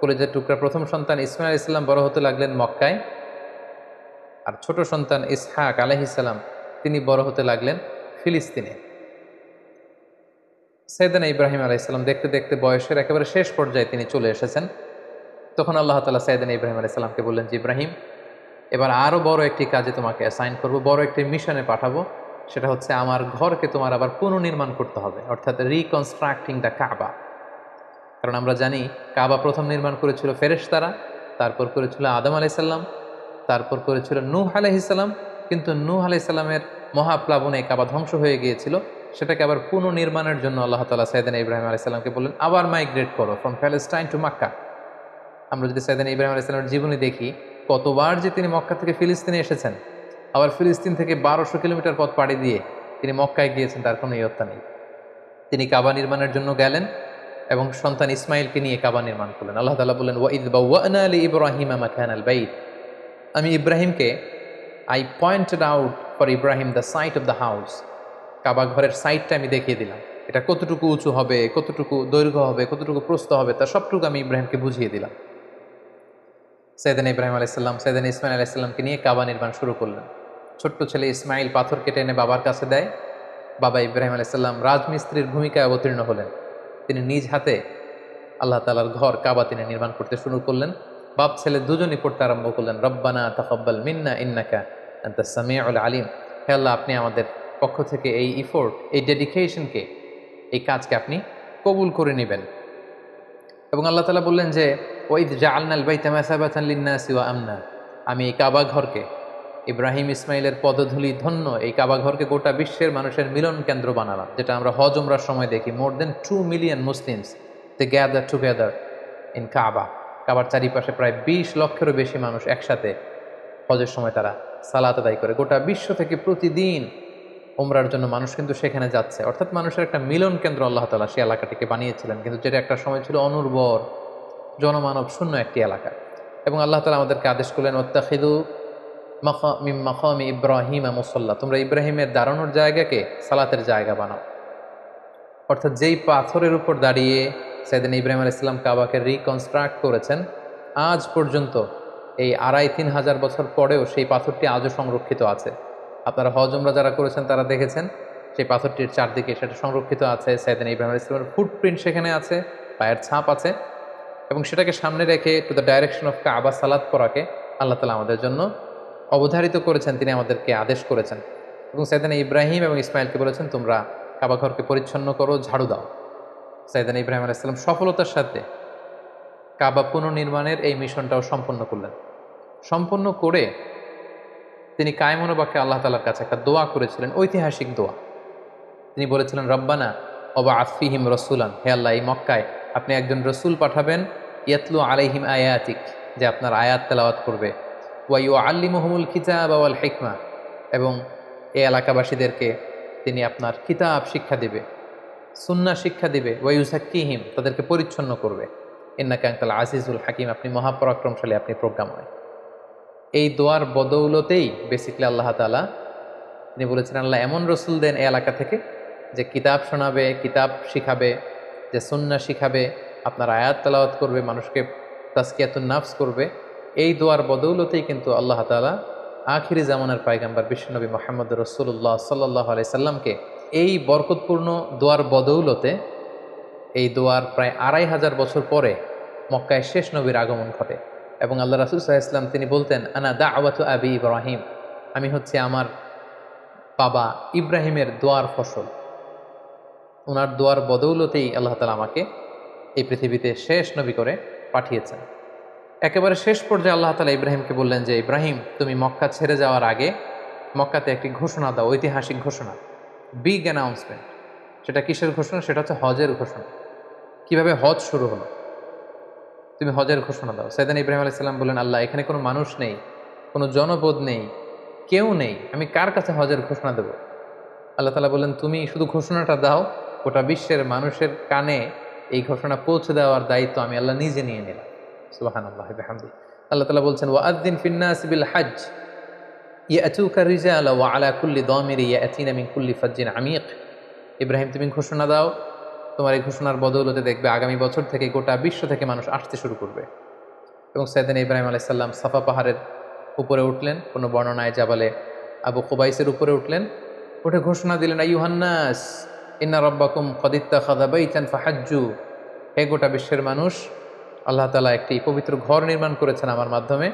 কলিজার টুকরা প্রথম সন্তান ইসমাইল আলাইহিস সালাম বড় হতে লাগলেন মক্কায়, আর ছোট সন্তান ইসহাক আলাইহিস সালাম তিনি বড় হতে লাগলেন ফিলিস্তিনে। সাইয়েদনা ইব্রাহিম আলাইহিস সালাম দেখতে দেখতে বয়সের একেবারে শেষ পর্যায়ে তিনি চলে এসেছেন। তখন আল্লাহ তাআলা সাইয়েদনা ইব্রাহিম আলাইহিস সালামকে বললেন যে, ইব্রাহিম, এবার আরও বড় একটি কাজে তোমাকে অ্যাসাইন করব, বড় একটি মিশনে পাঠাবো। সেটা হচ্ছে আমার ঘরকে তোমার আবার পুনর্নির্মাণ করতে হবে, অর্থাৎ রিকনস্ট্রাক্টিং দ্য কাবা। কারণ আমরা জানি কাবা প্রথম নির্মাণ করেছিল ফেরেশতারা, তারপর করেছিল আদম আলাইহিস সালাম, তারপর করেছিল নূহ আলাইহিস সালাম। কিন্তু নূহ আলাইহিস সালামের মহাপ্লাবনে কাবা ধ্বংস হয়ে গিয়েছিল। সেটাকে আবার পুনর্নির্মাণের জন্য আল্লাহ তাআলা সাইয়েদনা ইব্রাহিম আলাইহিস সালামকে বললেন, আবার মাইগ্রেট করো ফ্রম প্যালেস্টাইন টু মক্কা। আমরা যদি সাইয়েদনা ইব্রাহিম আলাইহিস সালামের জীবনী দেখি, কতবার যে তিনি মক্কা থেকে ফিলিস্তিনে এসেছেন, আবার ফিলিস্তিন থেকে 1200 কিলোমিটার পথ পাড়ি দিয়ে তিনি মক্কায় গিয়েছেন, তার কোনো ইয়ত্তা নেই। তিনি কাবা নির্মাণের জন্য গেলেন এবং সন্তান ইসমাইলকে নিয়ে কাবা নির্মাণ করলেন। আল্লাহ তাআলা বললেন, ওয়াইদ বাওয়া'না লিইব্রাহিমা মাকানাল বাইত। আমি ইব্রাহিমকে I pointed out for Ibrahim the site of the house. কাবা ঘরের সাইটটা আমি দেখিয়ে দিলাম, এটা কতটুকু উঁচু হবে, কতটুকু দৈর্ঘ্য হবে, কতটুকু প্রস্থ হবে, তার সবটুকু আমি ইব্রাহিমকে বুঝিয়ে দিলাম। সাইয়েদনা ইব্রাহিম আলাইহিস সালাম সাইয়েদনা ইসমাইল আলাইহিস সালামকে নিয়ে কাবা নির্মাণ শুরু করলেন। ছোট্ট ছেলে ইসমাইল পাথর কেটে এনে বাবার কাছে দেয়। বাবা ইব্রাহিম আলাইহিস সালাম রাজমিস্ত্রির ভূমিকায় অবতীর্ণ হলেন। তিনি নিজ হাতে আল্লাহ তাআলার ঘর কাবা তিনি নির্মাণ করতে শুরু করলেন। বাপ ছেলে দুজনই পড়তে আরম্ভ করলেন, রব্বানা তাকাব্বাল মিন্না ইন্নাকা আনতাস সামিউল আলিম। হে আল্লাহ, আপনি আমাদের পক্ষ থেকে এই ইফোর্ট, এই ডেডিকেশনকে, এই কাজকে আপনি কবুল করে নেবেন। এবং আল্লাহ তাআলা বললেন যে, ওয়াইদ জাআলনাল বাইতা মাসাবাতান লিন-নাসি ওয়া আমনা। আমি এই কাবা ঘরকে, ইব্রাহিম ইসমাইলের পদধূলি ধন্য এই কাবা ঘরকে গোটা বিশ্বের মানুষের মিলন কেন্দ্র বানালাম। যেটা আমরা হজ উমরার সময় দেখি, more than 2 million Muslims they gather together in Kaaba. কাবার চারিপাশে প্রায় 20 লক্ষেরও বেশি মানুষ একসাথে হজের সময় তারা সালাত আদায় করে। গোটা বিশ্ব থেকে প্রতিদিন উমরার জন্য মানুষ কিন্তু সেখানে যাচ্ছে। অর্থাৎ মানুষের একটা মিলন কেন্দ্র আল্লাহ তাআলা সেই এলাকাটিকে বানিয়েছিলেন, কিন্তু যেটা একটা সময় ছিল অনুর্বর, জনমানব শূন্য একটি এলাকা। এবং আল্লাহ তাআলা আমাদেরকে আদেশ করলেন, ওয়াত্তাখিযু মিন মাকামি ইব্রাহিমা মুসাল্লা। তোমরা ইব্রাহিমের দাঁড়ানোর জায়গাকে সালাতের জায়গা বানাও। অর্থাৎ যেই পাথরের উপর দাঁড়িয়ে সাইয়েদনা ইব্রাহিম আলাইহিস সালাম কাবাকে রিকনস্ট্রাক্ট করেছেন, আজ পর্যন্ত এই 2500-3000 হাজার বছর পরেও সেই পাথরটি আজও সংরক্ষিত আছে। আপনারা হজ উমরা যারা করেছেন তারা দেখেছেন সেই পাথরটির চারদিকে সেটা সংরক্ষিত আছে। সাইয়েদনা ইব্রাহিম আলাইহিস সালামের ফুটপ্রিন্ট সেখানে আছে, পায়ের ছাপ আছে। এবং সেটাকে সামনে রেখে টু দ্য ডাইরেকশন অফ কাবা সালাত পড়াকে আল্লাহ তালা আমাদের জন্য অবধারিত করেছেন, তিনি আমাদেরকে আদেশ করেছেন। এবং সাইয়েদনা ইব্রাহিম এবং ইসমাইলকে বলেছেন, তোমরা কাবা ঘরকে পরিচ্ছন্ন করো, ঝাড়ু দাও। সাইয়েদনা ইব্রাহিম আলাইহিস সালাম সফলতার সাথে কাবা পুনর্নির্মাণের এই মিশনটাও সম্পন্ন করলেন। সম্পন্ন করে তিনি কায়মনো বাক্যে আল্লাহ তাআলার কাছে একটা দোয়া করেছিলেন, ঐতিহাসিক দোয়া। তিনি বলেছিলেন, রব্বানা ওবা আফিহিম রসুলান, হে আল্লাহ, এই মক্কায় আপনি একজন রসুল পাঠাবেন, ইয়াতলু আলাইহিম আয়াতিক, যে আপনার আয়াত তেলাওয়াত করবে, ওয়া ইউআল্লিমুহুমুল কিতাব ওয়াল হিকমা, এবং এই এলাকাবাসীদেরকে তিনি আপনার কিতাব শিক্ষা দিবে, সুন্নাহ শিক্ষা দিবে, ওয়া ইউযাক্কিহিম, তাদেরকে পরিচ্ছন্ন করবে, ইন্নাকা আনতাল আজিজুল হাকিম, আপনি মহাপরাক্রমশালী, আপনি প্রজ্ঞাময়। এই দোয়ার বদৌলতেই বেসিক্যালি আল্লাহ তাআলা তিনি বলেছেন, আল্লাহ এমন রসুল দেন এই এলাকা থেকে যে কিতাব শোনাবে, কিতাব শিখাবে, যে সুন্নাহ শিখাবে, আপনার আয়াত তেলাওয়াত করবে, মানুষকে তাজকিয়াতুন নাফস করবে। এই দোয়ার বদৌলতেই কিন্তু আল্লাহ তাআলা আখিরি জামানার পয়গম্বর বিশ্বনবী মুহাম্মদ রাসূলুল্লাহ সাল্লাল্লাহু আলাইহি সাল্লামকে এই বরকতপূর্ণ দোয়ার বদৌলতে, এই দোয়ার প্রায় ২৫০০ বছর পরে মক্কায় শেষ নবীর আগমন ঘটে। এবং আল্লাহ রাসূল সাল্লাল্লাহু আলাইহি ওয়াসাল্লাম তিনি বলতেন, আনা দাওয়াতু আবি ইব্রাহিম, আমি হচ্ছে আমার বাবা ইব্রাহিমের দোয়ার ফসল। ওনার দোয়ার বদৌলতেই আল্লাহ তাআলা আমাকে এই পৃথিবীতে শেষ নবী করে পাঠিয়েছেন। একেবারে শেষ পর্যায়ে আল্লাহ তাআলা ইব্রাহিমকে বললেন যে, ইব্রাহিম, তুমি মক্কা ছেড়ে যাওয়ার আগে মক্কাতে একটি ঘোষণা দাও, ঐতিহাসিক ঘোষণা, বিগ অ্যানাউন্সমেন্ট। সেটা কিসের ঘোষণা? সেটা হচ্ছে হজের ঘোষণা। কিভাবে হজ শুরু হলো, তুমি হজের ঘোষণা দাও। সাইয়েদনা ইব্রাহিম আলাইহিস সালাম বললেন, আল্লাহ, এখানে কোনো মানুষ নেই, কোনো জনপদ নেই, কেউ নেই, আমি কার কাছে হজের ঘোষণা দেব? আল্লাহ তাআলা বললেন, তুমি শুধু ঘোষণাটা দাও, গোটা বিশ্বের মানুষের কানে এই ঘোষণা পৌঁছে দেওয়ার দায়িত্ব আমি আল্লাহ নিজে নিয়ে নিলাম। সুবহানাল্লাহি ওয়া বিহামদিহি। আল্লাহ তাআলা বলছেন, ওয়াআযযিন ফিন-নাসি বিল হজ্জ ইয়াতুকা রিজালা ওয়া আলা কুল্লি দামিরি ইয়াতিনা মিন কুল্লি ফাজ্জিন আমিক। ইব্রাহিম, তুমি ঘোষণা দাও, তোমার এই ঘোষণার বদৌলতে দেখবে আগামী বছর থেকে গোটা বিশ্ব থেকে মানুষ আসতে শুরু করবে। এবং সাইয়েদনা ইব্রাহিম আলাইহিস সালাম সাফা পাহাড়ের উপরে উঠলেন, কোনো বর্ণনায় জাবালে আবু কুবাইসের উপরে উঠলেন, উঠে ঘোষণা দিলেন, আইয়ুহান নাস ইন্না রাব্বাকুম ক্বাদ ইত্তাখাযা বাইতান ফাহাজ্জু, হে গোটা বিশ্বের মানুষ, আল্লাহ তাআলা একটি পবিত্র ঘর নির্মাণ করেছেন আমার মাধ্যমে,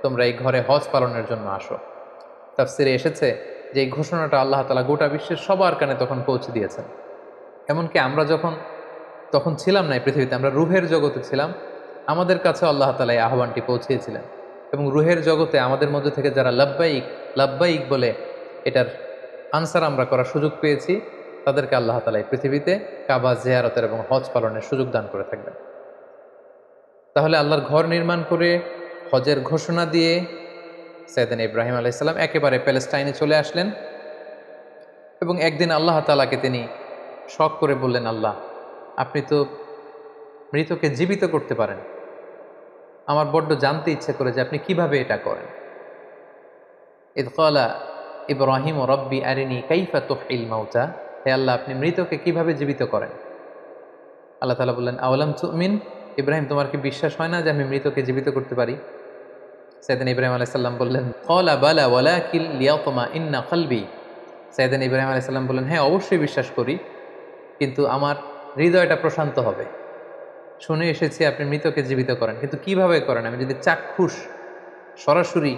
তোমরা এই ঘরে হজ পালনের জন্য আসো। তাফসিরে এসেছে যে এই ঘোষণাটা আল্লাহ তাআলা গোটা বিশ্বের সবার কানে তখন পৌঁছে দিয়েছেন। এমনকি আমরা তখন ছিলাম না এই পৃথিবীতে, আমরা রুহের জগতে ছিলাম, আমাদের কাছে আল্লাহ তাআলা এই আহ্বানটি পৌঁছিয়েছিলেন। এবং রুহের জগতে আমাদের মধ্যে থেকে যারা লাব্বাইক লাব্বাইক বলে এটার আনসার আমরা করার সুযোগ পেয়েছি, তাদেরকে আল্লাহ তাআলা এই পৃথিবীতে কাবা জিয়ারতের এবং হজ পালনের সুযোগ দান করে থাকবেন। তাহলে আল্লাহর ঘর নির্মাণ করে হজের ঘোষণা দিয়ে সাইয়েদনা ইব্রাহিম আলাইহিস সালাম একেবারে প্যালেস্টাইনে চলে আসলেন। এবং একদিন আল্লাহ তাআলাকে তিনি শখ করে বললেন, আল্লাহ, আপনি তো মৃতকে জীবিত করতে পারেন, আমার বড্ড জানতে ইচ্ছে করে যে আপনি কিভাবে এটা করেন। ইয ক্বালা ইব্রাহিম রব্বি আরিনি কাইফা তুহয়িল মাউতা, হে আল্লাহ, আপনি মৃতকে কিভাবে জীবিত করেন? আল্লাহ তাআলা বললেন, আওয়ালাম তুমিন, ইব্রাহিম, তোমার কি বিশ্বাস হয় না যে আমি মৃতকে জীবিত করতে পারি? সাইয়েদনা ইব্রাহিম আলাইহিস সালাম বললেন, ক্বালা বালা ওয়ালাকিন লিয়াতমাইন্না কলবি। সাইয়েদনা ইব্রাহিম আলাইহিস সালাম বললেন, হ্যাঁ, অবশ্যই বিশ্বাস করি, কিন্তু আমার হৃদয়টা প্রশান্ত হবে। শুনে এসেছি আপনি মৃতকে জীবিত করেন, কিন্তু কিভাবে করেন? আমি যদি চাক্ষুষ সরাসরি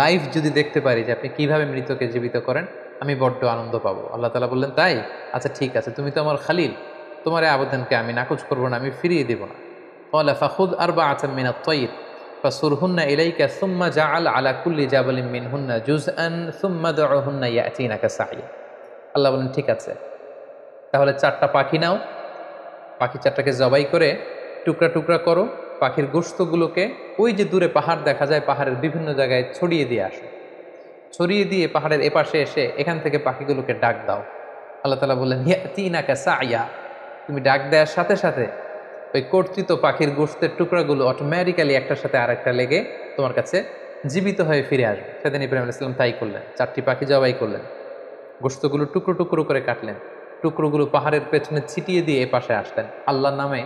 লাইভ যদি দেখতে পারি যে আপনি কিভাবে মৃতকে জীবিত করেন, আমি বড্ড আনন্দ পাবো। আল্লাহ তাআলা বললেন, তাই? আচ্ছা, ঠিক আছে, তুমি তো আমার খালিল, তোমার এই আবেদনকে আমি নাকচ করবো না, আমি ফিরিয়ে দেব না। ক্বালা ফাখুয আরবাআতাম মিনাত তায়র ফাসুরহুন্না ইলাইকা সুম্মা জাআল আলা কুল্লি জাবালিন মিনহুন্না জুজআন সুম্মা দুউহুন্না ইয়াতিনাকা সাইয়া। আল্লাহ বলেন, ঠিক আছে, তাহলে 4টা পাখি নাও, পাখি 4টাকে জবাই করে টুকরা টুকরা করো, পাখির গোশতগুলোকে ওই যে দূরে পাহাড় দেখা যায়, পাহাড়ের বিভিন্ন জায়গায় ছড়িয়ে দিয়ে আসো, ছড়িয়ে দিয়ে পাহাড়ের এপাশে এসে এখান থেকে পাখিগুলোকে ডাক দাও। আল্লাহ তাআলা বললেন, ইয়াতিনাকা সাইয়া, তুমি ডাক দেওয়ার সাথে সাথে ওই কর্তৃত পাখির গোশতের টুকরাগুলো অটোমেটিক্যালি একটার সাথে আরেকটা লেগে তোমার কাছে জীবিত হয়ে ফিরে আসবে। সেদিন ইব্রাহিম আলাইহিস সালাম তাই করলেন, 4টি পাখি জবাই করলেন, গোশতগুলো টুকরো টুকরো করে কাটলেন, টুকরোগুলো পাহাড়ের পেছনে ছিটিয়ে দিয়ে এপাশে আসলেন। আল্লাহর নামে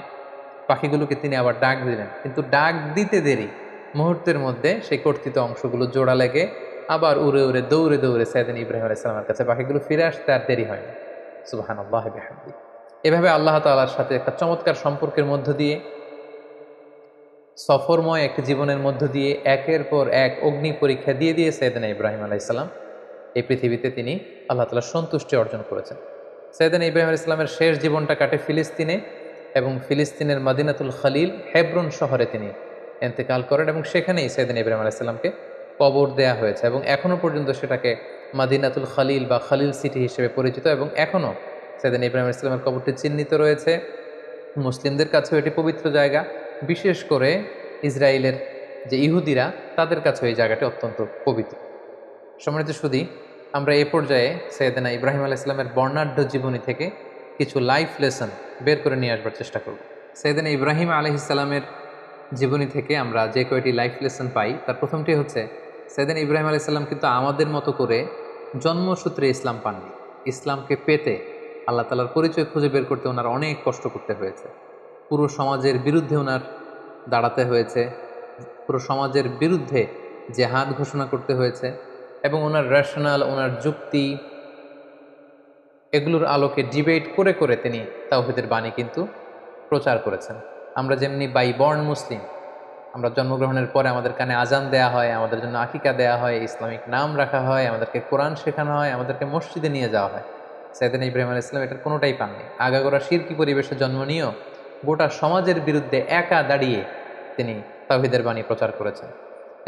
পাখিগুলোকে তিনি আবার ডাক দিলেন, কিন্তু ডাক দিতে দেরি, মুহূর্তের মধ্যে সেই কর্তৃত অংশগুলো জোড়া লেগে আবার উড়ে উড়ে দৌড়ে দৌড়ে সাইয়েদনা ইব্রাহিম আলাইহিস সালামের কাছে পাখিগুলো ফিরে আসতে আর দেরি হয় না। সুবহানাল্লাহি ওয়া বিহামদিহি। এভাবে আল্লাহ তাআলার সাথে একটা চমৎকার সম্পর্কের মধ্য দিয়ে সফরময় একটি জীবনের মধ্য দিয়ে একের পর এক অগ্নি পরীক্ষা দিয়ে দিয়ে সাইয়েদনা ইব্রাহিম আলাইসাল্লাম এই পৃথিবীতে তিনি আল্লাহ তাআলার সন্তুষ্টি অর্জন করেছেন। সাইয়েদনা ইব্রাহিম আলাইহিস সালামের শেষ জীবনটা কাটে ফিলিস্তিনে, এবং ফিলিস্তিনের মদিনাতুল খলিল হেব্রন শহরে তিনি ইন্তেকাল করেন, এবং সেখানেই সাইয়েদনা ইব্রাহিম আলাইহিস সালামকে কবর দেয়া হয়েছে, এবং এখনও পর্যন্ত সেটাকে মদিনাতুল খলিল বা খলিল সিটি হিসেবে পরিচিত, এবং এখনও সাইয়েদনা ইব্রাহিম আলাইহিস সালামের কবরটি চিহ্নিত রয়েছে। মুসলিমদের কাছেও এটি পবিত্র জায়গা, বিশেষ করে ইসরায়েলের যে ইহুদিরা তাদের কাছেও এই জায়গাটি অত্যন্ত পবিত্র। সম্মানিত সুধী, আমরা এই পর্যায়ে সাইয়েদনা ইব্রাহিম আলাইহিস সালামের বর্ণাঢ্য জীবনী থেকে কিছু লাইফ লেসন বের করে নিয়ে আসবার চেষ্টা করব। সাইয়েদনা ইব্রাহিম আলাইহিস সালামের জীবনী থেকে আমরা যে কয়টি লাইফ লেসন পাই, তার প্রথমটি হচ্ছে সাইয়েদনা ইব্রাহিম আলাইহিস সালাম কিন্তু আমাদের মতো করে জন্মসূত্রে ইসলাম পাননি। ইসলামকে পেতে আল্লাহ তাআলার পরিচয় খুঁজে বের করতে ওনার অনেক কষ্ট করতে হয়েছে। পুরো সমাজের বিরুদ্ধে ওনার দাঁড়াতে হয়েছে, পুরো সমাজের বিরুদ্ধে জেহাদ ঘোষণা করতে হয়েছে, এবং ওনার রেশনাল, ওনার যুক্তি, এগুলোর আলোকে ডিবেট করে করে তিনি তাওহীদের বাণী কিন্তু প্রচার করেছেন। আমরা যেমনি বাই বর্ন মুসলিম, আমরা জন্মগ্রহণের পরে আমাদের কানে আজান দেয়া হয়, আমাদের জন্য আকিকা দেয়া হয়, ইসলামিক নাম রাখা হয়, আমাদেরকে কোরআন শেখানো হয়, আমাদেরকে মসজিদে নিয়ে যাওয়া হয়। সাইয়েদনা ইব্রাহিম আলাইহিস সালাম এটার কোনোটাই পাননি। আগাগোড়া শিরকি পরিবেশে জন্ম নিয়েও গোটা সমাজের বিরুদ্ধে একা দাঁড়িয়ে তিনি তাওহীদের বাণী প্রচার করেছেন।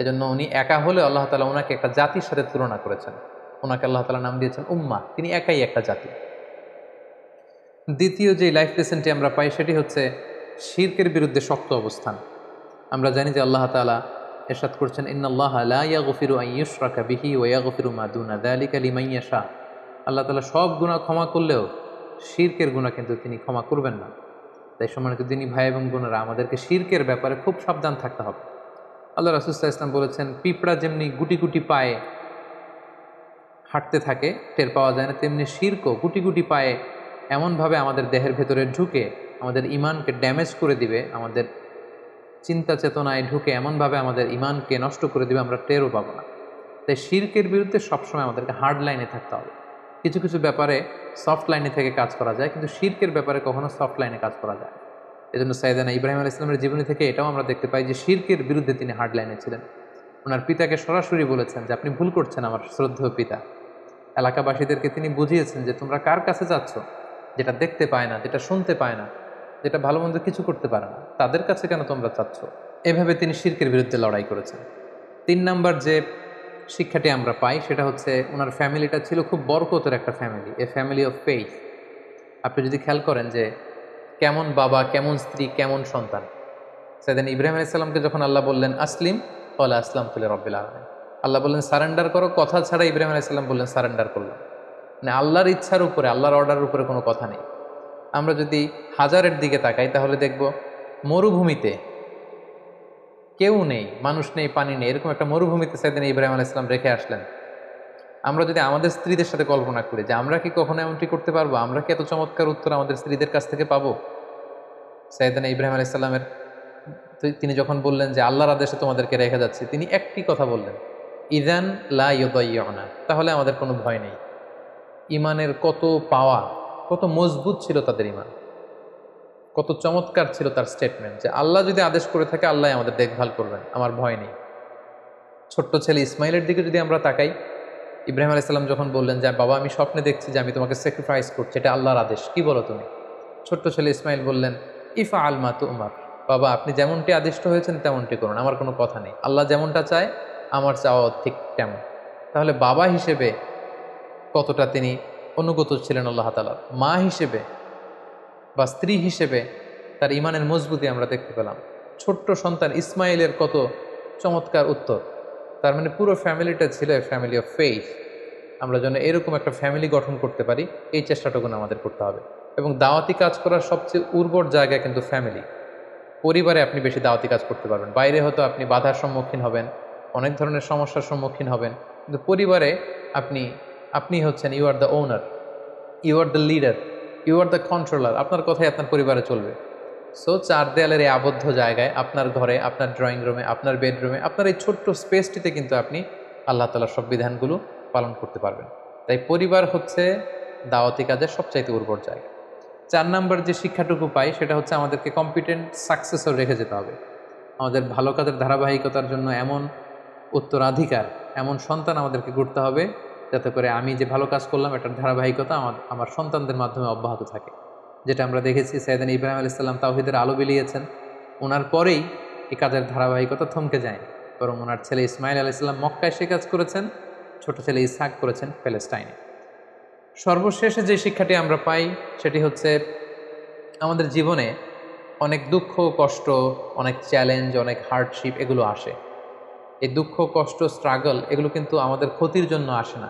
এজন্য উনি একা হলে আল্লাহ তাআলা ওনাকে একটা জাতির সাথে তুলনা করেছেন। ওনাকে আল্লাহ তাআলা নাম দিয়েছেন উম্মাহ, তিনি একাই একটা জাতি। দ্বিতীয় যে লাইফ লেসনটি আমরা পাই সেটি হচ্ছে শিরকের বিরুদ্ধে শক্ত অবস্থান। আমরা জানি যে আল্লাহ তাআলা ইরশাদ করছেন, ইন্নাল্লাহা লা ইয়াগফিরু আন ইউশরাকা বিহি ওয়া ইয়াগফিরু মা দুনা যালিকা লিমান ইয়াশা। আল্লাহ তাআলা সব গুনাহ ক্ষমা করলেও শিরকের গুনাহ কিন্তু তিনি ক্ষমা করবেন না। তাই সম্মানিত দিনী ভাই এবং বোনেরা, আমাদেরকে শিরকের ব্যাপারে খুব সাবধান থাকতে হবে। আল্লাহ রাসূল সাল্লাল্লাহু আলাইহি ওয়াসাল্লাম বলেছেন, পিঁপড়া যেমনি গুটি গুটি পায়ে হাঁটতে থাকে, টের পাওয়া যায় না, তেমনি শিরকও গুটি গুটি পায়ে এমনভাবে আমাদের দেহের ভেতরে ঢুকে আমাদের ইমানকে ড্যামেজ করে দিবে, আমাদের চিন্তা চেতনায় ঢুকে এমনভাবে আমাদের ইমানকে নষ্ট করে দিবে, আমরা টেরও পাবো না। তাই শিরকের বিরুদ্ধে সবসময় আমাদেরকে হার্ড লাইনে থাকতে হবে। কিছু কিছু ব্যাপারে সফট লাইনে থেকে কাজ করা যায়, কিন্তু শিরকের ব্যাপারে কখনো সফট লাইনে কাজ করা যায়। এজন্য সাইয়েদনা ইব্রাহিম আলাইহিস সালামের জীবনী থেকে এটাও আমরা দেখতে পাই যে শিরকের বিরুদ্ধে তিনি হার্ড লাইনে ছিলেন। ওনার পিতাকে সরাসরি বলেছেন যে আপনি ভুল করছেন আমার শ্রদ্ধেয় পিতা। এলাকাবাসীদেরকে তিনি বুঝিয়েছেন যে তোমরা কার কাছে যাচ্ছ, যেটা দেখতে পায় না, যেটা শুনতে পায় না, যেটা ভালো মন্দ কিছু করতে পারে না, তাদের কাছে কেন তোমরা চাচ্ছ। এভাবে তিনি শিরকের বিরুদ্ধে লড়াই করেছেন। 3 নাম্বার যে শিক্ষাটি আমরা পাই সেটা হচ্ছে ওনার ফ্যামিলিটা ছিল খুব বরকতের একটা family, A family of faith. আপনি যদি খেয়াল করেন যে কেমন বাবা, কেমন স্ত্রী, কেমন সন্তান। সাইয়েদনা ইব্রাহিম আলাইহিস সালামকে যখন আল্লাহ বললেন আসলিম, ক্বালা আসলামতু লিরাব্বিল আলামিন, আল্লাহ বললেন সারেন্ডার করো, কথা ছাড়া ইব্রাহিম আলাইহিস সালাম বললেন সারেন্ডার করলাম। মানে আল্লাহর ইচ্ছার উপরে, আল্লাহর অর্ডারের উপরে কোনো কথা নেই। আমরা যদি হাজারের দিকে তাকাই তাহলে দেখব মরুভূমিতে কেউ নেই, মানুষ নেই, পানি নেই, এরকম একটা মরুভূমিতে সাইয়েদনা ইব্রাহিম আলাইহিস সালাম রেখে আসলেন। আমরা যদি আমাদের স্ত্রীদের সাথে কল্পনা করি যে আমরা কি কখনো এমনটি করতে পারবো, আমরা কি এত চমৎকার উত্তর আমাদের স্ত্রীদের কাছ থেকে পাবো? সাইয়েদনা ইব্রাহিম আলাইহিস সালামের তিনি যখন বললেন যে আল্লাহর আদেশে তোমাদেরকে রেখে যাচ্ছি, তিনি একটি কথা বললেন, ইযান লা ইউদাইয়ুনা, তাহলে আমাদের কোনো ভয় নেই। ইমানের কত পাওয়া, কত মজবুত ছিল তাদের ইমান, কত চমৎকার ছিল তার স্টেটমেন্ট যে আল্লাহ যদি আদেশ করে থাকে আল্লাহ আমাদের দেখভাল করবেন, আমার ভয় নেই। ছোট্ট ছেলে ইসমাইলের দিকে যদি আমরা তাকাই, ইব্রাহিম আলাইহিস সালাম যখন বললেন যে বাবা আমি স্বপ্নে দেখছি যে আমি তোমাকে স্যাক্রিফাইস করছি, এটা আল্লাহর আদেশ, কি বলো তুমি? ছোট্ট ছেলে ইসমাইল বললেন ইফআল মা তুমার, বাবা আপনি যেমনটি আদিষ্ট হয়েছেন তেমনটি করুন, আমার কোনো কথা নেই, আল্লাহ যেমনটা চায় আমার চাওয়া ঠিক তেমন। তাহলে বাবা হিসেবে কতটা তিনি অনুগত ছিলেন আল্লাহ তাআলার, মা হিসেবে বা স্ত্রী হিসেবে তার ইমানের মজবুতি আমরা দেখতে পেলাম। ছোট্ট সন্তান ইসমাইলের কত চমৎকার উত্তর। তার মানে পুরো ফ্যামিলিটা ছিল ফ্যামিলি অফ ফেইথ। আমরা যেন এরকম একটা ফ্যামিলি গঠন করতে পারি, এই চেষ্টাটুকু আমাদের করতে হবে। এবং দাওয়াতি কাজ করার সবচেয়ে উর্বর জায়গা কিন্তু ফ্যামিলি। পরিবারে আপনি বেশি দাওয়াতি কাজ করতে পারবেন, বাইরে হয়তো আপনি বাধার সম্মুখীন হবেন, অনেক ধরনের সমস্যার সম্মুখীন হবেন, কিন্তু পরিবারে আপনি হচ্ছেন you are the owner, you are the leader, you are the controller, আপনার কথাই আপনার পরিবারে চলবে। সো 4 দেয়ালের এই আবদ্ধ জায়গায়, আপনার ঘরে, আপনার ড্রয়িং রুমে, আপনার বেডরুমে, আপনার এই ছোট্ট স্পেসটিতে কিন্তু আপনি আল্লাহ তাআলার সব বিধানগুলো পালন করতে পারবেন। তাই পরিবার হচ্ছে দাওয়াতি কাজের সবচাইতে উর্বর জায়গা। 4 নাম্বার যে শিক্ষাটুকু পাই সেটা হচ্ছে আমাদেরকে কম্পিটেন্ট সাকসেসর রেখে যেতে হবে। আমাদের ভালো কাজের ধারাবাহিকতার জন্য এমন উত্তরাধিকার, এমন সন্তান আমাদেরকে গড়তে হবে যাতে করে আমি যে ভালো কাজ করলাম এটার ধারাবাহিকতা আমার সন্তানদের মাধ্যমে অব্যাহত থাকে। যেটা আমরা দেখেছি সাইয়েদনা ইব্রাহিম আলাইহিস সালাম তাওহীদের আলো বিলিয়েছেন, ওনার পরেই এই কাজের ধারাবাহিকতা থমকে যায়, বরং ওনার ছেলে ইসমাইল আলাইহিস সালাম মক্কায় সে কাজ করেছেন, ছোট ছেলে ইসহাক করেছেন প্যালেস্টাইনে। সর্বশেষে যে শিক্ষাটি আমরা পাই সেটি হচ্ছে আমাদের জীবনে অনেক দুঃখ কষ্ট, অনেক চ্যালেঞ্জ, অনেক হার্ডশিপ এগুলো আসে। এই দুঃখ কষ্ট স্ট্রাগল এগুলো কিন্তু আমাদের ক্ষতির জন্য আসে না।